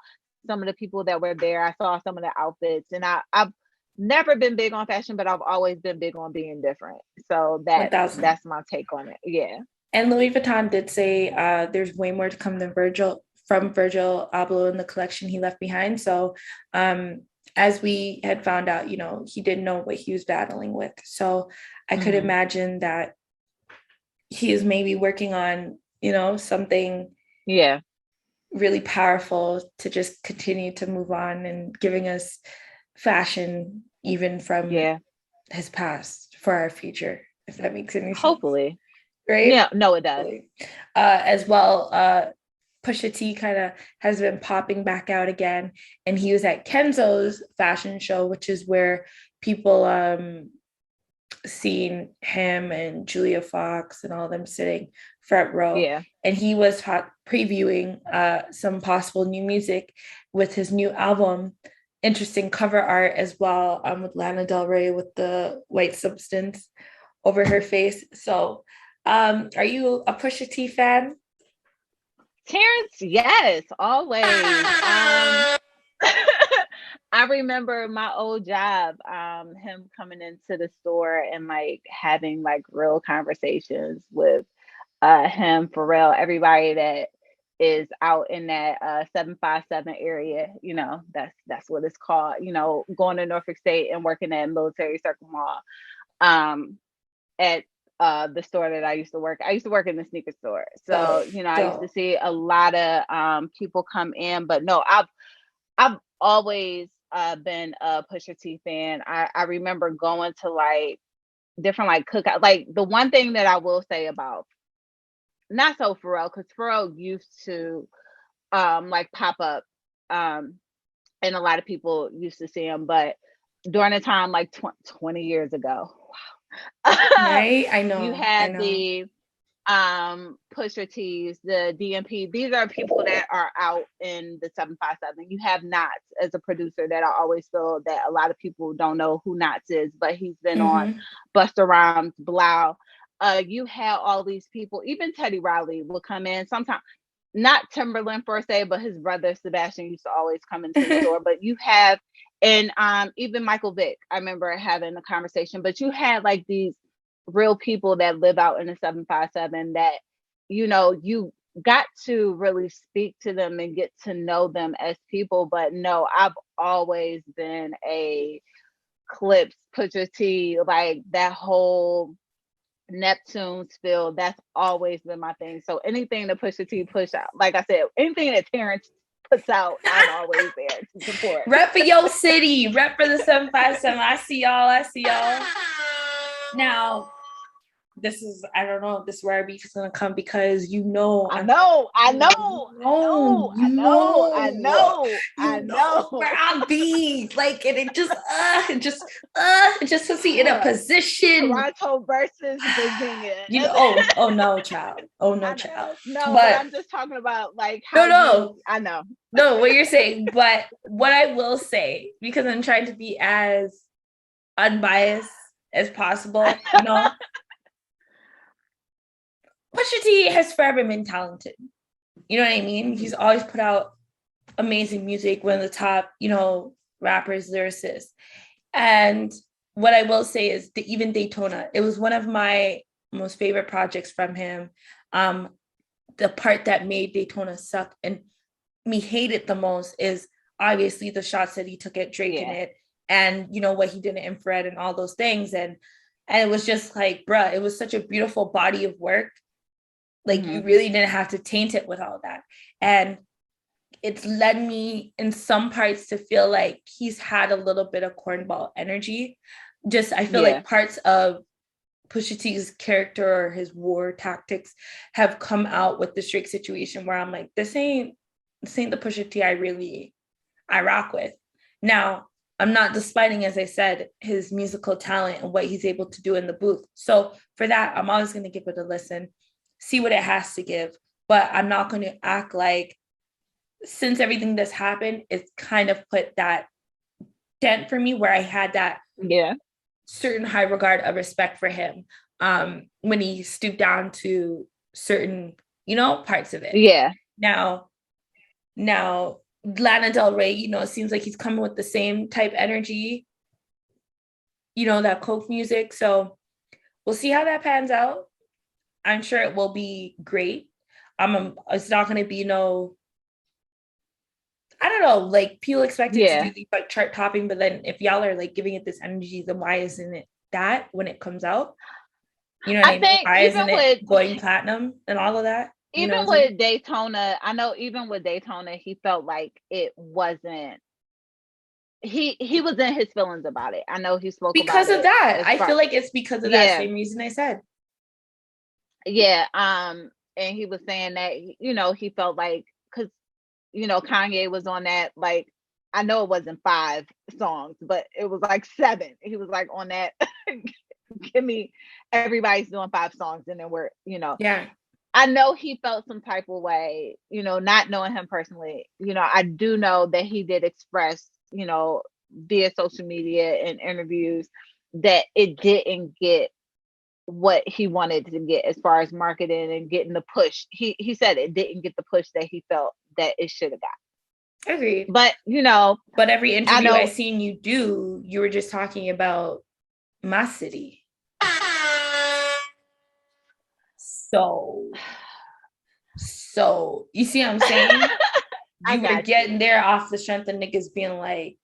some of the people that were there. I saw some of the outfits, and I've never been big on fashion, but I've always been big on being different. So that's my take on it. Yeah. And Louis Vuitton did say there's way more to come than Virgil Abloh in the collection he left behind. So I as we had found out, he didn't know what he was battling with. So I could imagine that he is maybe working on, something really powerful to just continue to move on and giving us fashion even from his past for our future, if that makes any sense. Hopefully. Right? Yeah, no, it does. As well, Pusha T kind of has been popping back out again, and he was at KENZO's fashion show, which is where people seen him and Julia Fox and all them sitting front row. Yeah. And he was previewing some possible new music with his new album. Interesting cover art as well, with Lana Del Rey with the white substance over her face. So are you a Pusha T fan? Terrence, yes, always. I remember my old job, him coming into the store and like having like real conversations with him, Pharrell, everybody that is out in that 757 area, that's what it's called, going to Norfolk State and working at Military Circle Mall. At the store that I used to work in the sneaker store. So, I used to see a lot of people come in, but no, I've always been a Pusha T fan. I remember going to like different like cookout. Like the one thing that I will say about, not so Pharrell, because Pharrell used to like pop up, and a lot of people used to see him, but during a time like 20 years ago, right? I know. You had the Pusha T's, the DMP. These are people that are out in the 757. You have Knots as a producer that I always feel that a lot of people don't know who Knots is, but he's been on Busta Rhymes, Blau. You had all these people. Even Teddy Riley will come in sometimes. Not Timberland per se, but his brother Sebastian used to always come into the store. But you have, and even Michael Vick, I remember having a conversation. But you had like these real people that live out in the 757 that, you got to really speak to them and get to know them as people. But no, I've always been a Clips, Pusha T, like that whole Neptune spill, that's always been my thing. So anything that Pusha T push out, like I said, anything that Terrence puts out, I'm always there to support. Rep for your city, rep for the 757. I see y'all. Now, this is, I don't know if this is where our beef is gonna come, because I know where I'll be. Like, and it just puts me in a position. Toronto versus Virginia. Oh no, child. Child. No, but I'm just talking about like how I know. No, what you're saying, but what I will say, because I'm trying to be as unbiased as possible, Pusha T has forever been talented. You know what I mean? He's always put out amazing music, one of the top, rappers, lyricists. And what I will say is even Daytona, it was one of my most favorite projects from him. The part that made Daytona suck and me hate it the most is obviously the shots that he took at Drake in it, and what he did in Infrared and all those things. And it was just like, bruh, it was such a beautiful body of work. Like, you really didn't have to taint it with all that. And it's led me in some parts to feel like he's had a little bit of cornball energy. I feel like parts of Pusha T's character or his war tactics have come out with the Drake situation, where I'm like, this ain't the Pusha T I rock with. Now, I'm not despiting, as I said, his musical talent and what he's able to do in the booth. So for that, I'm always going to give it a listen, see what it has to give. But I'm not going to act like, since everything that's happened, it's kind of put that dent for me where I had that certain high regard of respect for him when he stooped down to certain, parts of it. Yeah. Now, Lana Del Rey, it seems like he's coming with the same type energy, that Coke music. So we'll see how that pans out. I'm sure it will be great. It's not going to be I don't don't know. Like people expect it to do these like chart topping, but then if y'all are like giving it this energy, then why isn't it that when it comes out? You know what I mean? Why isn't it going platinum and all of that? Even with Daytona, I know even with Daytona, he felt like it wasn't. He was in his feelings about it. I know he spoke because about of that. I feel like it's because of that same reason I said. Yeah. And he was saying that, you know, he felt like, because, you know, Kanye was on that, like, I know it wasn't 5 songs, but it was like 7. He was like on that, give me, everybody's doing 5 songs and then we're, you know. Yeah. I know he felt some type of way, you know, not knowing him personally. You know, I do know that he did express, you know, via social media and interviews that it didn't get what he wanted to get as far as marketing and getting the push. He said it didn't get the push that he felt that it should have got. Agreed. But, you know. But every interview I seen you do, you were just talking about my city. So you see what I'm saying? You were getting there off the strength of niggas being like,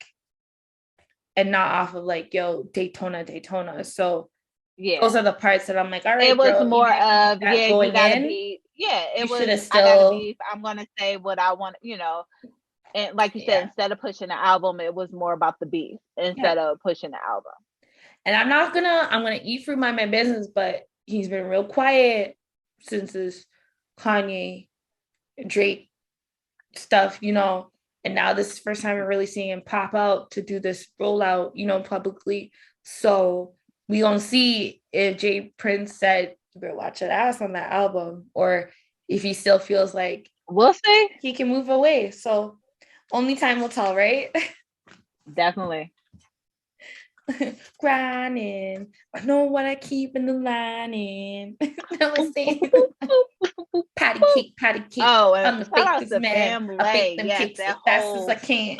and not off of like, yo, Daytona. So those are the parts that I'm like, all right, it was girl, more of going you gotta in, be, it was still... I gotta be, I'm gonna say what I want, you know. And like you said, instead of pushing the album, it was more about the beef instead of pushing the album. And I'm gonna eat fruit, mind my business, but he's been real quiet since this Kanye Drake stuff, you know, and now this is the first time we're really seeing him pop out to do this rollout, you know, publicly. So we gonna see if Jay Prince said you better watch that ass on that album, or if he still feels like we'll see he can move away. So only time will tell, right? Definitely. Grinding, I know what I keep in the lining. Patty cake. Oh, and I'm the fakest man. Family. I bake them cakes as fast as I can.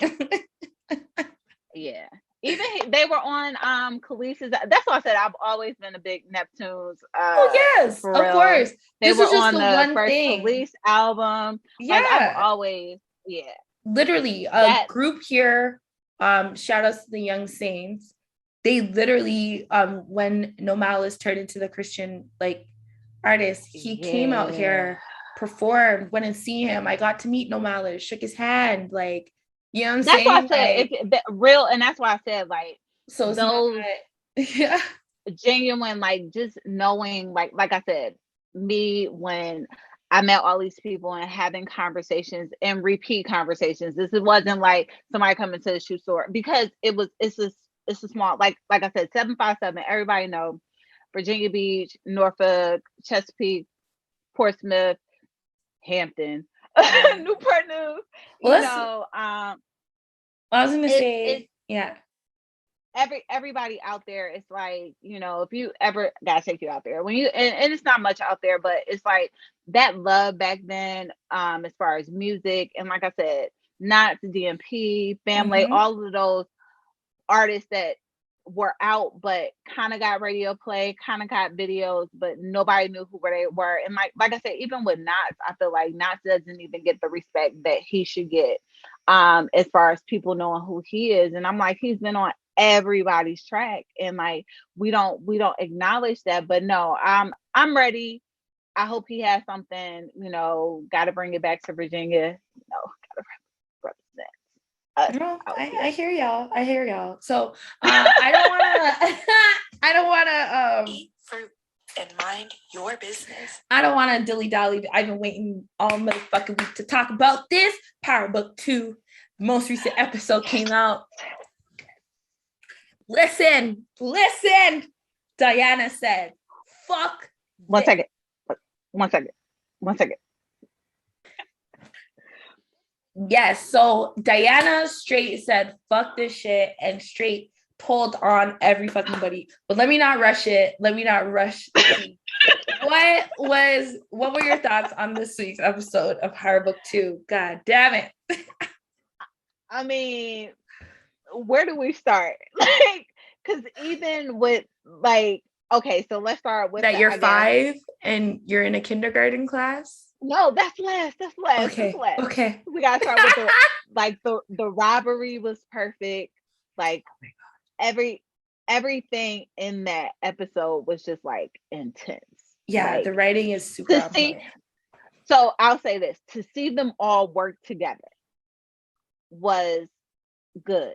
Yeah. Even they were on Khaleesi's. That's why I said I've always been a big Neptunes. Oh yes, of course. They were on the first Khalees album. Yeah, like, I've always literally a group here. Shout outs to the Young Saints. They literally when No Malice turned into the Christian like artist, he came out here, performed, went and see him. I got to meet No Malice, shook his hand, like, you know what I'm saying? That's why I said real, and that's why I said like so those genuine, like just knowing, like I said, me when I met all these people and having conversations and repeat conversations. This wasn't like somebody coming to the shoe store, because it's a small, like I said, 757. Everybody know Virginia Beach, Norfolk, Chesapeake, Portsmouth, Hampton, Newport News. Well, you know, I was gonna say, everybody out there, it's like, you know, if you ever gotta take you out there when you and it's not much out there, but it's like that love back then, as far as music, and like I said, not the DMP family, all of those artists that were out but kind of got radio play, kind of got videos, but nobody knew who they were. And like I said, even with Nas, I feel like Nas doesn't even get the respect that he should get, as far as people knowing who he is. And I'm like, he's been on everybody's track, and like we don't acknowledge that. But no, I'm ready. I hope he has something, you know, got to bring it back to Virginia, you know, gotta represent. No, I hear y'all. So I don't want to eat fruit and mind your business. I don't want to dilly dally. I've been waiting all motherfucking week to talk about this. Power Book 2, most recent episode came out. Listen. Diana said, "Fuck." One second. Yes, so Diana straight said, "Fuck this shit," and straight told on every fucking buddy. But let me not rush it. Let me not rush. What were your thoughts on this week's episode of Power Book 2? God damn it. I mean, where do we start? Like, because even with like, okay, so let's start with that you're 5 and you're in a kindergarten class. No, that's last. That's last. Okay. That's last. Okay. We gotta start with the robbery was perfect. Like everything in that episode was just like intense. Yeah, like, the writing is super on point. So I'll say this, to see them all work together was good.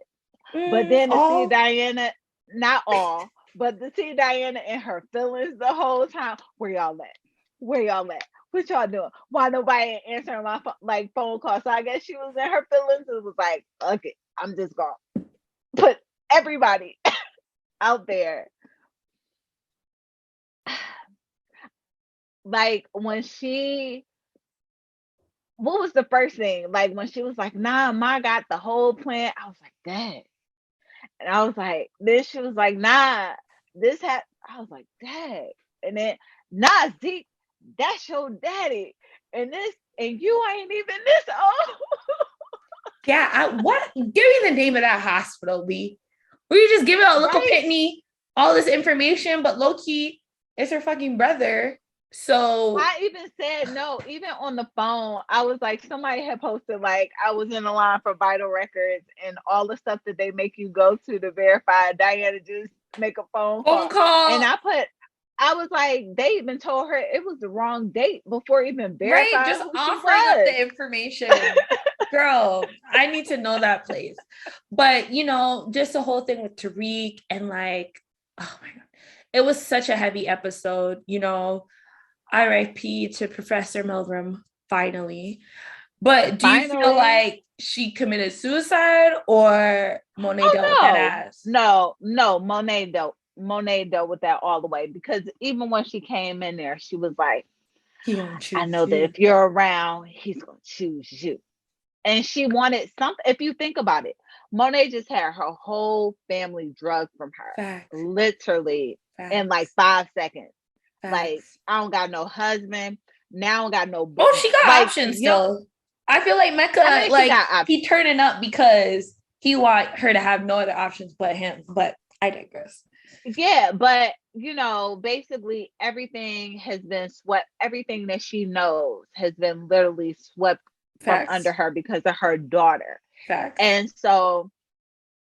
But then to see Diana, not all, but to see Diana in her feelings the whole time, where y'all at? Where y'all at? What y'all doing? Why nobody ain't answering my phone call? So I guess she was in her feelings and was like, okay, I'm just gonna put everybody out there. Like when what was the first thing? Like when she was like, nah, Ma got the whole plan. I was like, Dad. And I was like, then she was like, nah, I was like, Dad. And then, nah, Zeke, that's your daddy. And you ain't even this old. Yeah, what? Give me the name of that hospital, B. Were you just giving a little Pitney all this information, but low key, it's her fucking brother. So I even said no, even on the phone, I was like, somebody had posted like I was in the line for vital records and all the stuff that they make you go to verify. Diana just make a phone call. And I was like, they even told her it was the wrong date before even verifying. Right, just offering up the information. Girl, I need to know that place. But just the whole thing with Tariq and like, oh my God, it was such a heavy episode, RIP to Professor Milgram, finally. But do you feel like she committed suicide or Monet dealt with that ass? No, Monet dealt with that all the way, because even when she came in there, she was like, I know that if you're around, he's going to choose you. And she wanted something. If you think about it, Monet just had her whole family drugged from her. Facts. Literally. Facts. In like 5 seconds. Facts. Like, I don't got no husband. Now I don't got no business. Oh, she got options still. I feel like Mecca, he turning up because he want her to have no other options but him. But I digress. Yeah, but basically everything has been swept. Everything that she knows has been literally swept from under her because of her daughter. Facts. And so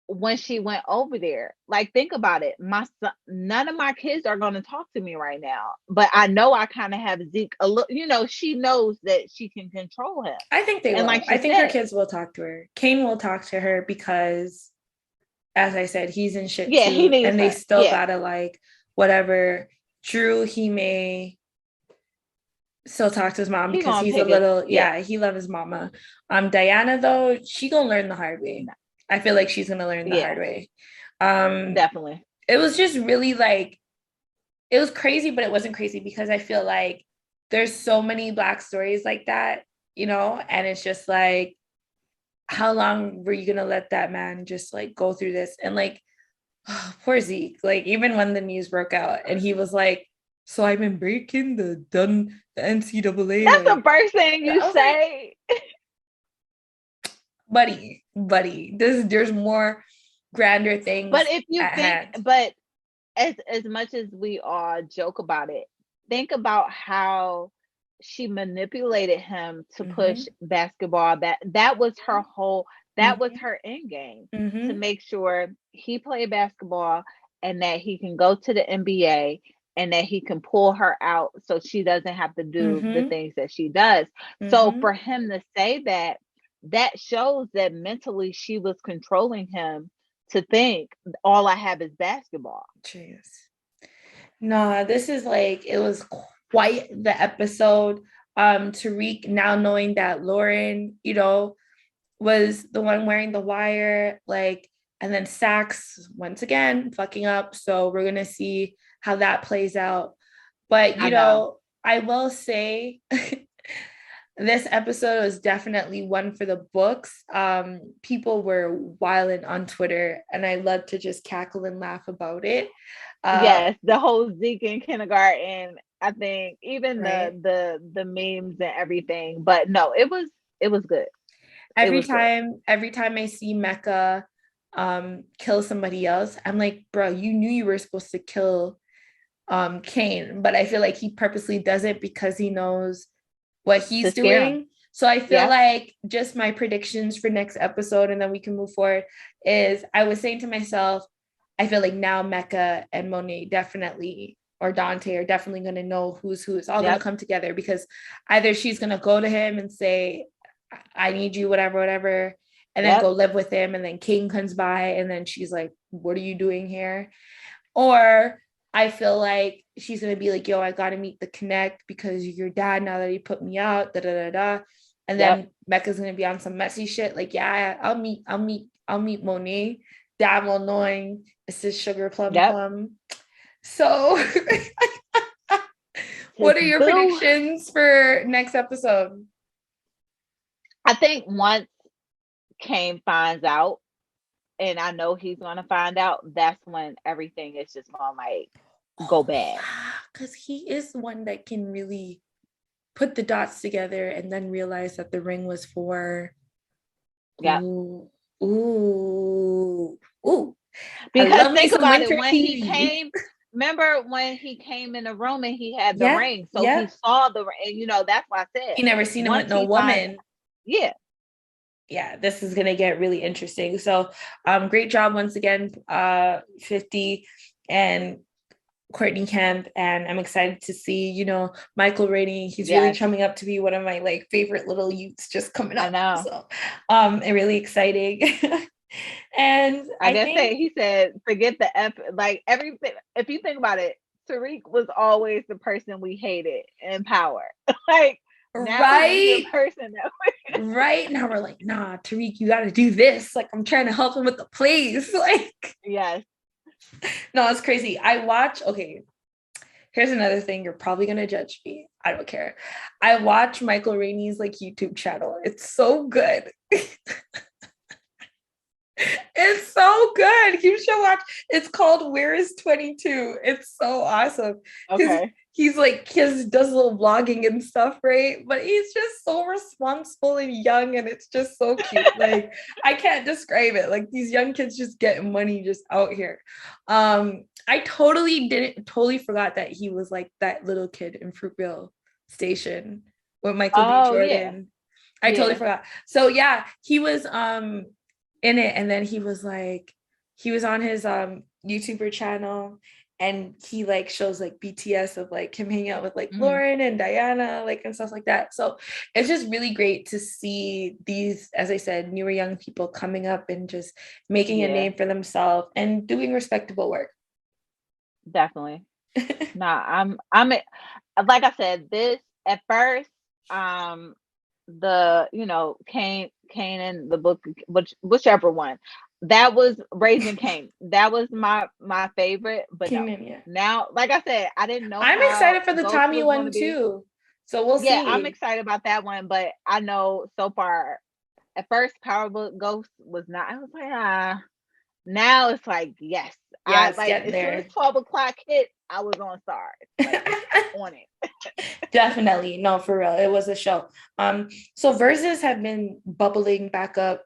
when she went over there, like, think about it. My son, none of my kids are going to talk to me right now, but I know I kind of have Zeke a little. She knows that she can control him. I think they will. Like I think her kids will talk to her. Kane will talk to her because, as I said, he's in shit too, he needs and they still gotta like whatever. Drew, he may still talk to his mom because he's a little he loves his mama. Diana though, she gonna learn the hard way. I feel like she's gonna learn the hard way. Definitely. It was just really like, it was crazy, but it wasn't crazy because I feel like there's so many Black stories like that, and it's just like, how long were you gonna let that man just like go through this? And like, oh, poor Zeke, like even when the news broke out and he was like, so I've been breaking the NCAA. That's the first thing you say. Like, buddy, there's more grander things. But if you think, but as much as we all joke about it, think about how she manipulated him to push basketball. That was her whole, that was her end game, to make sure he played basketball and that he can go to the NBA and that he can pull her out so she doesn't have to do the things that she does. So for him to say that shows that mentally she was controlling him to think all I have is basketball. Jeez. No, this is like, it was quite the episode. Tariq, now knowing that Lauren, was the one wearing the wire, like, and then Sax once again fucking up. So we're gonna see how that plays out. But I will say this episode was definitely one for the books. People were wilding on Twitter, and I love to just cackle and laugh about it. Yes, the whole Zeke in kindergarten. I think even the memes and everything. But no, it was good. Every time I see Mecca kill somebody else, I'm like, bro, you knew you were supposed to kill Kane, but I feel like he purposely does it because he knows what he's doing. So I feel like just my predictions for next episode, and then we can move forward, is I was saying to myself, I feel like now Mecca and Monet definitely, or Dante, are definitely going to know who's who. It's all going to come together, because either she's going to go to him and say, I need you, whatever, and then go live with him, and then King comes by, and then she's like, what are you doing here? Or I feel like she's going to be like, yo, I got to meet the connect because your dad, now that he put me out, and then Mecca's going to be on some messy shit. Like, yeah, I'll meet Monet. Damn well knowing it's this sugar plum. So what are your predictions for next episode? I think once Kane finds out, and I know he's going to find out, that's when everything is just going to like go bad. Because he is one that can really put the dots together and then realize that the ring was for. Ooh. Because think about it, when he came, remember when he came in the room and he had the ring, so he saw the ring, and that's why I said he never seen him with no woman. This is gonna get really interesting. So great job once again, 50 and Courtney Kemp, and I'm excited to see, Michael Rainey. He's really coming up to be one of my like favorite little youths just coming up. I know. So really exciting. And I guess he said, forget the F, like everything. If you think about it, Tariq was always the person we hated in power. Like now he's the person that right now we're like, nah, Tariq, you got to do this. Like I'm trying to help him with the plays. Like no, it's crazy. Okay, here's another thing. You're probably gonna judge me. I don't care. I watch Michael Rainey's like YouTube channel. It's so good. It's so good. You should watch. It's called Where is 22? It's so awesome. Okay. He's like, does a little vlogging and stuff, right? But he's just so responsible and young, and it's just so cute. Like, I can't describe it. Like, these young kids just getting money just out here. I totally forgot that he was like that little kid in Fruitvale Station with Michael B. Jordan. I totally forgot. So yeah, he was in it, and then he was on his YouTuber channel, and he like shows like BTS of like him hanging out with like Lauren and Diana, like, and stuff like that. So it's just really great to see these, as I said, newer young people coming up and just making a name for themselves and doing respectable work. Definitely. I'm like I said, this at first, the Kane and the book, whichever one, that was Raising Kane. That was my favorite. But now, like I said, I didn't know. I'm excited for the Tommy one too. So we'll see. I'm excited about that one, but I know so far, at first, Power Book Ghost was not. I was like, Now it's like, yes. I like as soon as 12 o'clock hit, I was on Stars, like, on it. Definitely. No, for real. It was a show. So verzuz have been bubbling back up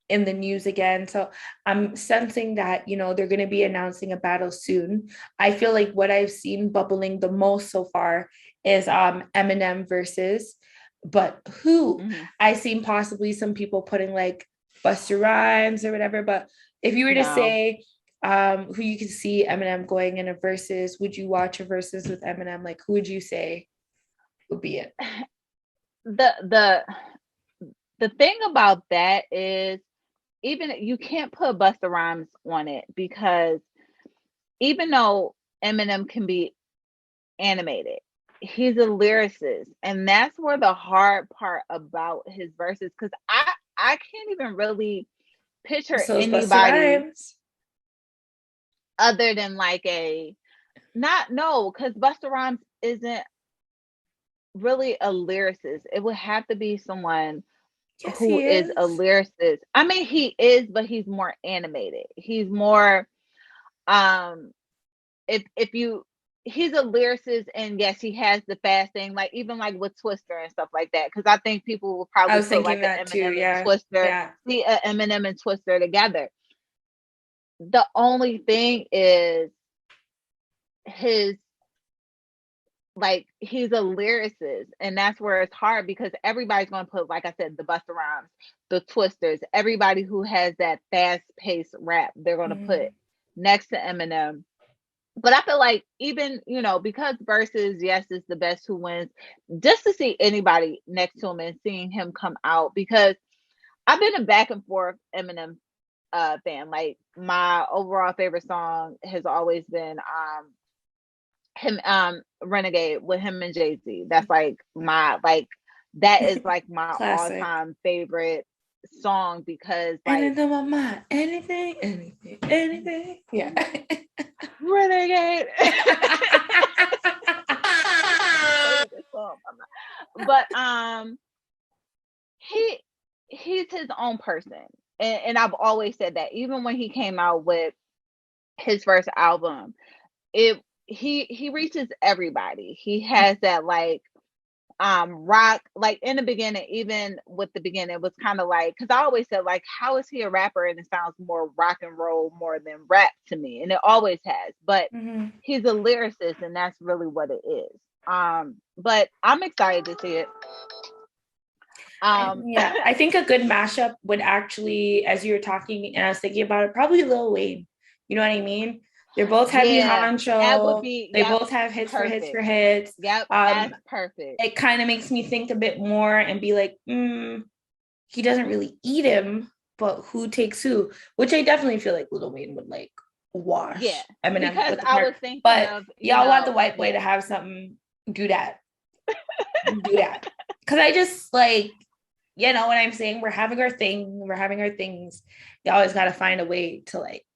in the news again. So I'm sensing that, they're going to be announcing a battle soon. I feel like what I've seen bubbling the most so far is Eminem versus, but who? I've seen possibly some people putting like Busta Rhymes or whatever, but if you were to say who you could see Eminem going in a versus, would you watch a versus with Eminem? Like, who would you say would be it? The thing about that is, even you can't put Busta Rhymes on it, because even though Eminem can be animated, he's a lyricist, and that's where the hard part about his verses, because I can't even really picture anybody other than like because Busta Rhymes isn't really a lyricist. It would have to be someone who is a lyricist. I mean, he is, but he's more animated. He's more he's a lyricist, and yes, he has the fast thing, like even like with Twister and stuff like that. Because I think people will probably put like an Eminem and Twister, see Eminem and Twister together. The only thing is his like he's a lyricist, and that's where it's hard because everybody's going to put, like I said, the Busta Rhymes, the Twisters, everybody who has that fast-paced rap, they're going to put next to Eminem. But I feel like even, you know, because Versus, yes, is the best who wins, just to see anybody next to him and seeing him come out, because I've been a back and forth Eminem fan. Like my overall favorite song has always been him Renegade with him and Jay-Z. That's like my that is like my all-time favorite song, because like anything on my mind, anything. Yeah. Renegade. But he's his own person. And I've always said that. Even when he came out with his first album, he reaches everybody. He has that like rock, like in the beginning, even with the beginning, it was kind of like, because I always said, like, how is he a rapper and it sounds more rock and roll more than rap to me, and it always has. But he's a lyricist, and that's really what it is. But I'm excited to see it. Yeah, I think a good mashup would actually, as you were talking and I was thinking about it, probably Lil Wayne. You know what I mean? They're both heavy honcho. That would be, they both have hits perfect. for hits. Yep, that's perfect. It kind of makes me think a bit more and be like, he doesn't really eat him, but who takes who? Which I definitely feel like Lil Wayne would like wash. Yeah, Eminem because with the I was thinking but of y'all want the white boy to have something. Do that. Do that. Because I just like, you know what I'm saying? We're having our thing. We're having our things. You always got to find a way to like.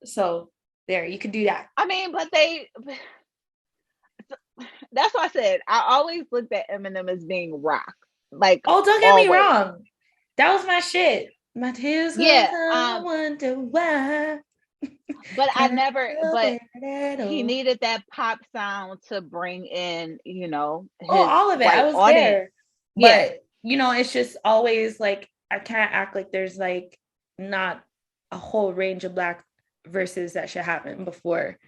So there, you could do that. I mean, but that's why I said I always looked at Eminem as being rock. Like, oh, don't get me wrong. That was my shit. My tears. Yeah. I wonder why. But I never. But he needed that pop sound to bring in, you know, his all of it. I was audience. There. Yeah. But you know, it's just always like I can't act like there's like not a whole range of black verses that should happen before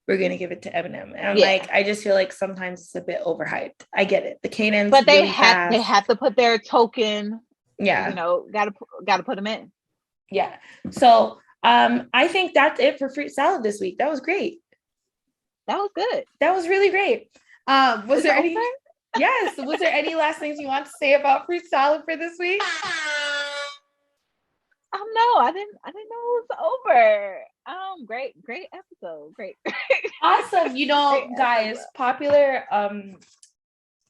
we're gonna give it to Eminem. And I'm like, I just feel like sometimes it's a bit overhyped. I get it. The cadence, but they really have to put their token. Yeah, you know, gotta put them in. Yeah. So I think that's it for fruit salad this week. That was great. That was good. That was really great. Was there any? Yes. Was there any last things you want to say about fruit salad for this week? No, I didn't know it was over. Great episode. Great. Awesome. You know, guys,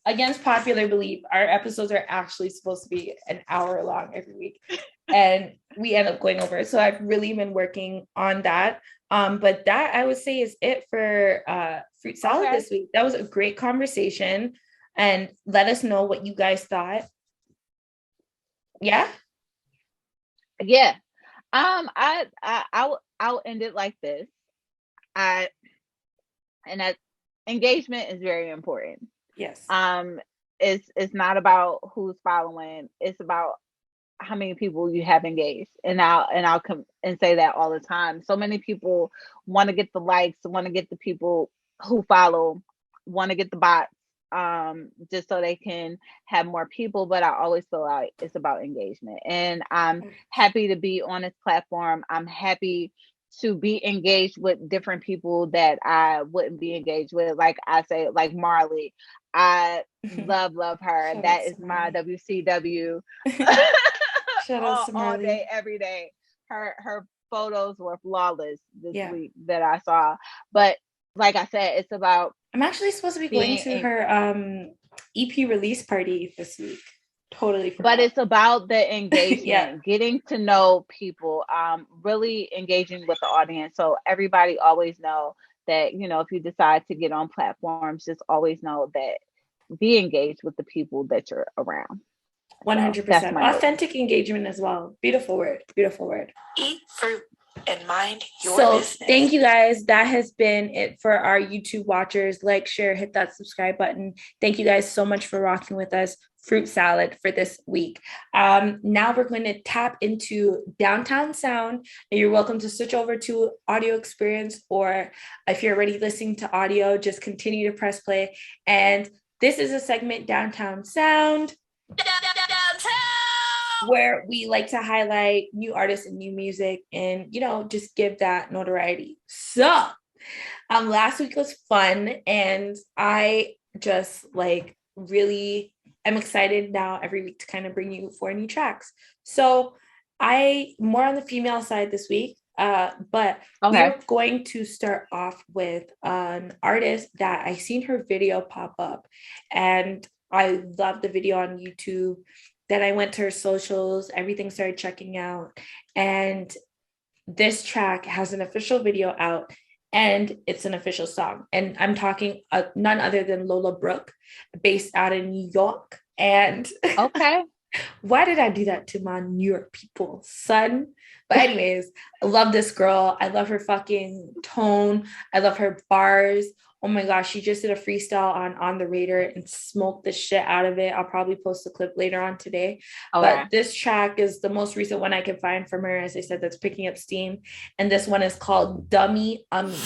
against popular belief, our episodes are actually supposed to be an hour long every week. And we end up going over. So I've really been working on that. But that I would say is it for fruit salad this week. That was a great conversation. And let us know what you guys thought. Yeah. Yeah. I'll end it like this. Engagement is very important. Yes. It's not about who's following. It's about how many people you have engaged. And I'll come and say that all the time. So many people want to get the likes, want to get the people who follow, want to get the bots, just so they can have more people. But I always feel like it's about engagement. And I'm happy to be on this platform. I'm happy to be engaged with different people that I wouldn't be engaged with. Like I say, like Marley, I love her. That is my WCW. all day, every day. Her photos were flawless this week that I saw. But like I said, it's about. I'm actually supposed to be going to her EP release party this week. Totally forgot. But it's about the engagement, getting to know people, really engaging with the audience. So everybody always know that, you know, if you decide to get on platforms, just always know that be engaged with the people that you're around. 100%. Authentic engagement as well. Beautiful word. Beautiful word. Eat fruit and mind your business. Thank you guys. That has been it for our YouTube watchers. Like, share, hit that subscribe button. Thank you guys so much for rocking with us. Fruit salad for this week. Now we're going to tap into Downtown Sound. And you're welcome to switch over to audio experience, or if you're already listening to audio, just continue to press play. And this is a segment, Downtown Sound, where we like to highlight new artists and new music and, you know, just give that notoriety. So last week was fun, and I just like really I'm excited now every week to kind of bring you 4 new tracks. So I more on the female side this week, but we're going to start off with an artist that I seen her video pop up, and I love the video on YouTube. Then I went to her socials, everything started checking out, and this track has an official video out, and it's an official song. And I'm talking none other than Lola Brooke, based out in New York. And why did I do that to my New York people, son? But anyways, I love this girl. I love her fucking tone. I love her bars. Oh my gosh, she just did a freestyle on the Raider and smoked the shit out of it. I'll probably post a clip later on today. But this track is the most recent one I can find from her, as I said, that's picking up steam. And this one is called Dummy Ummy.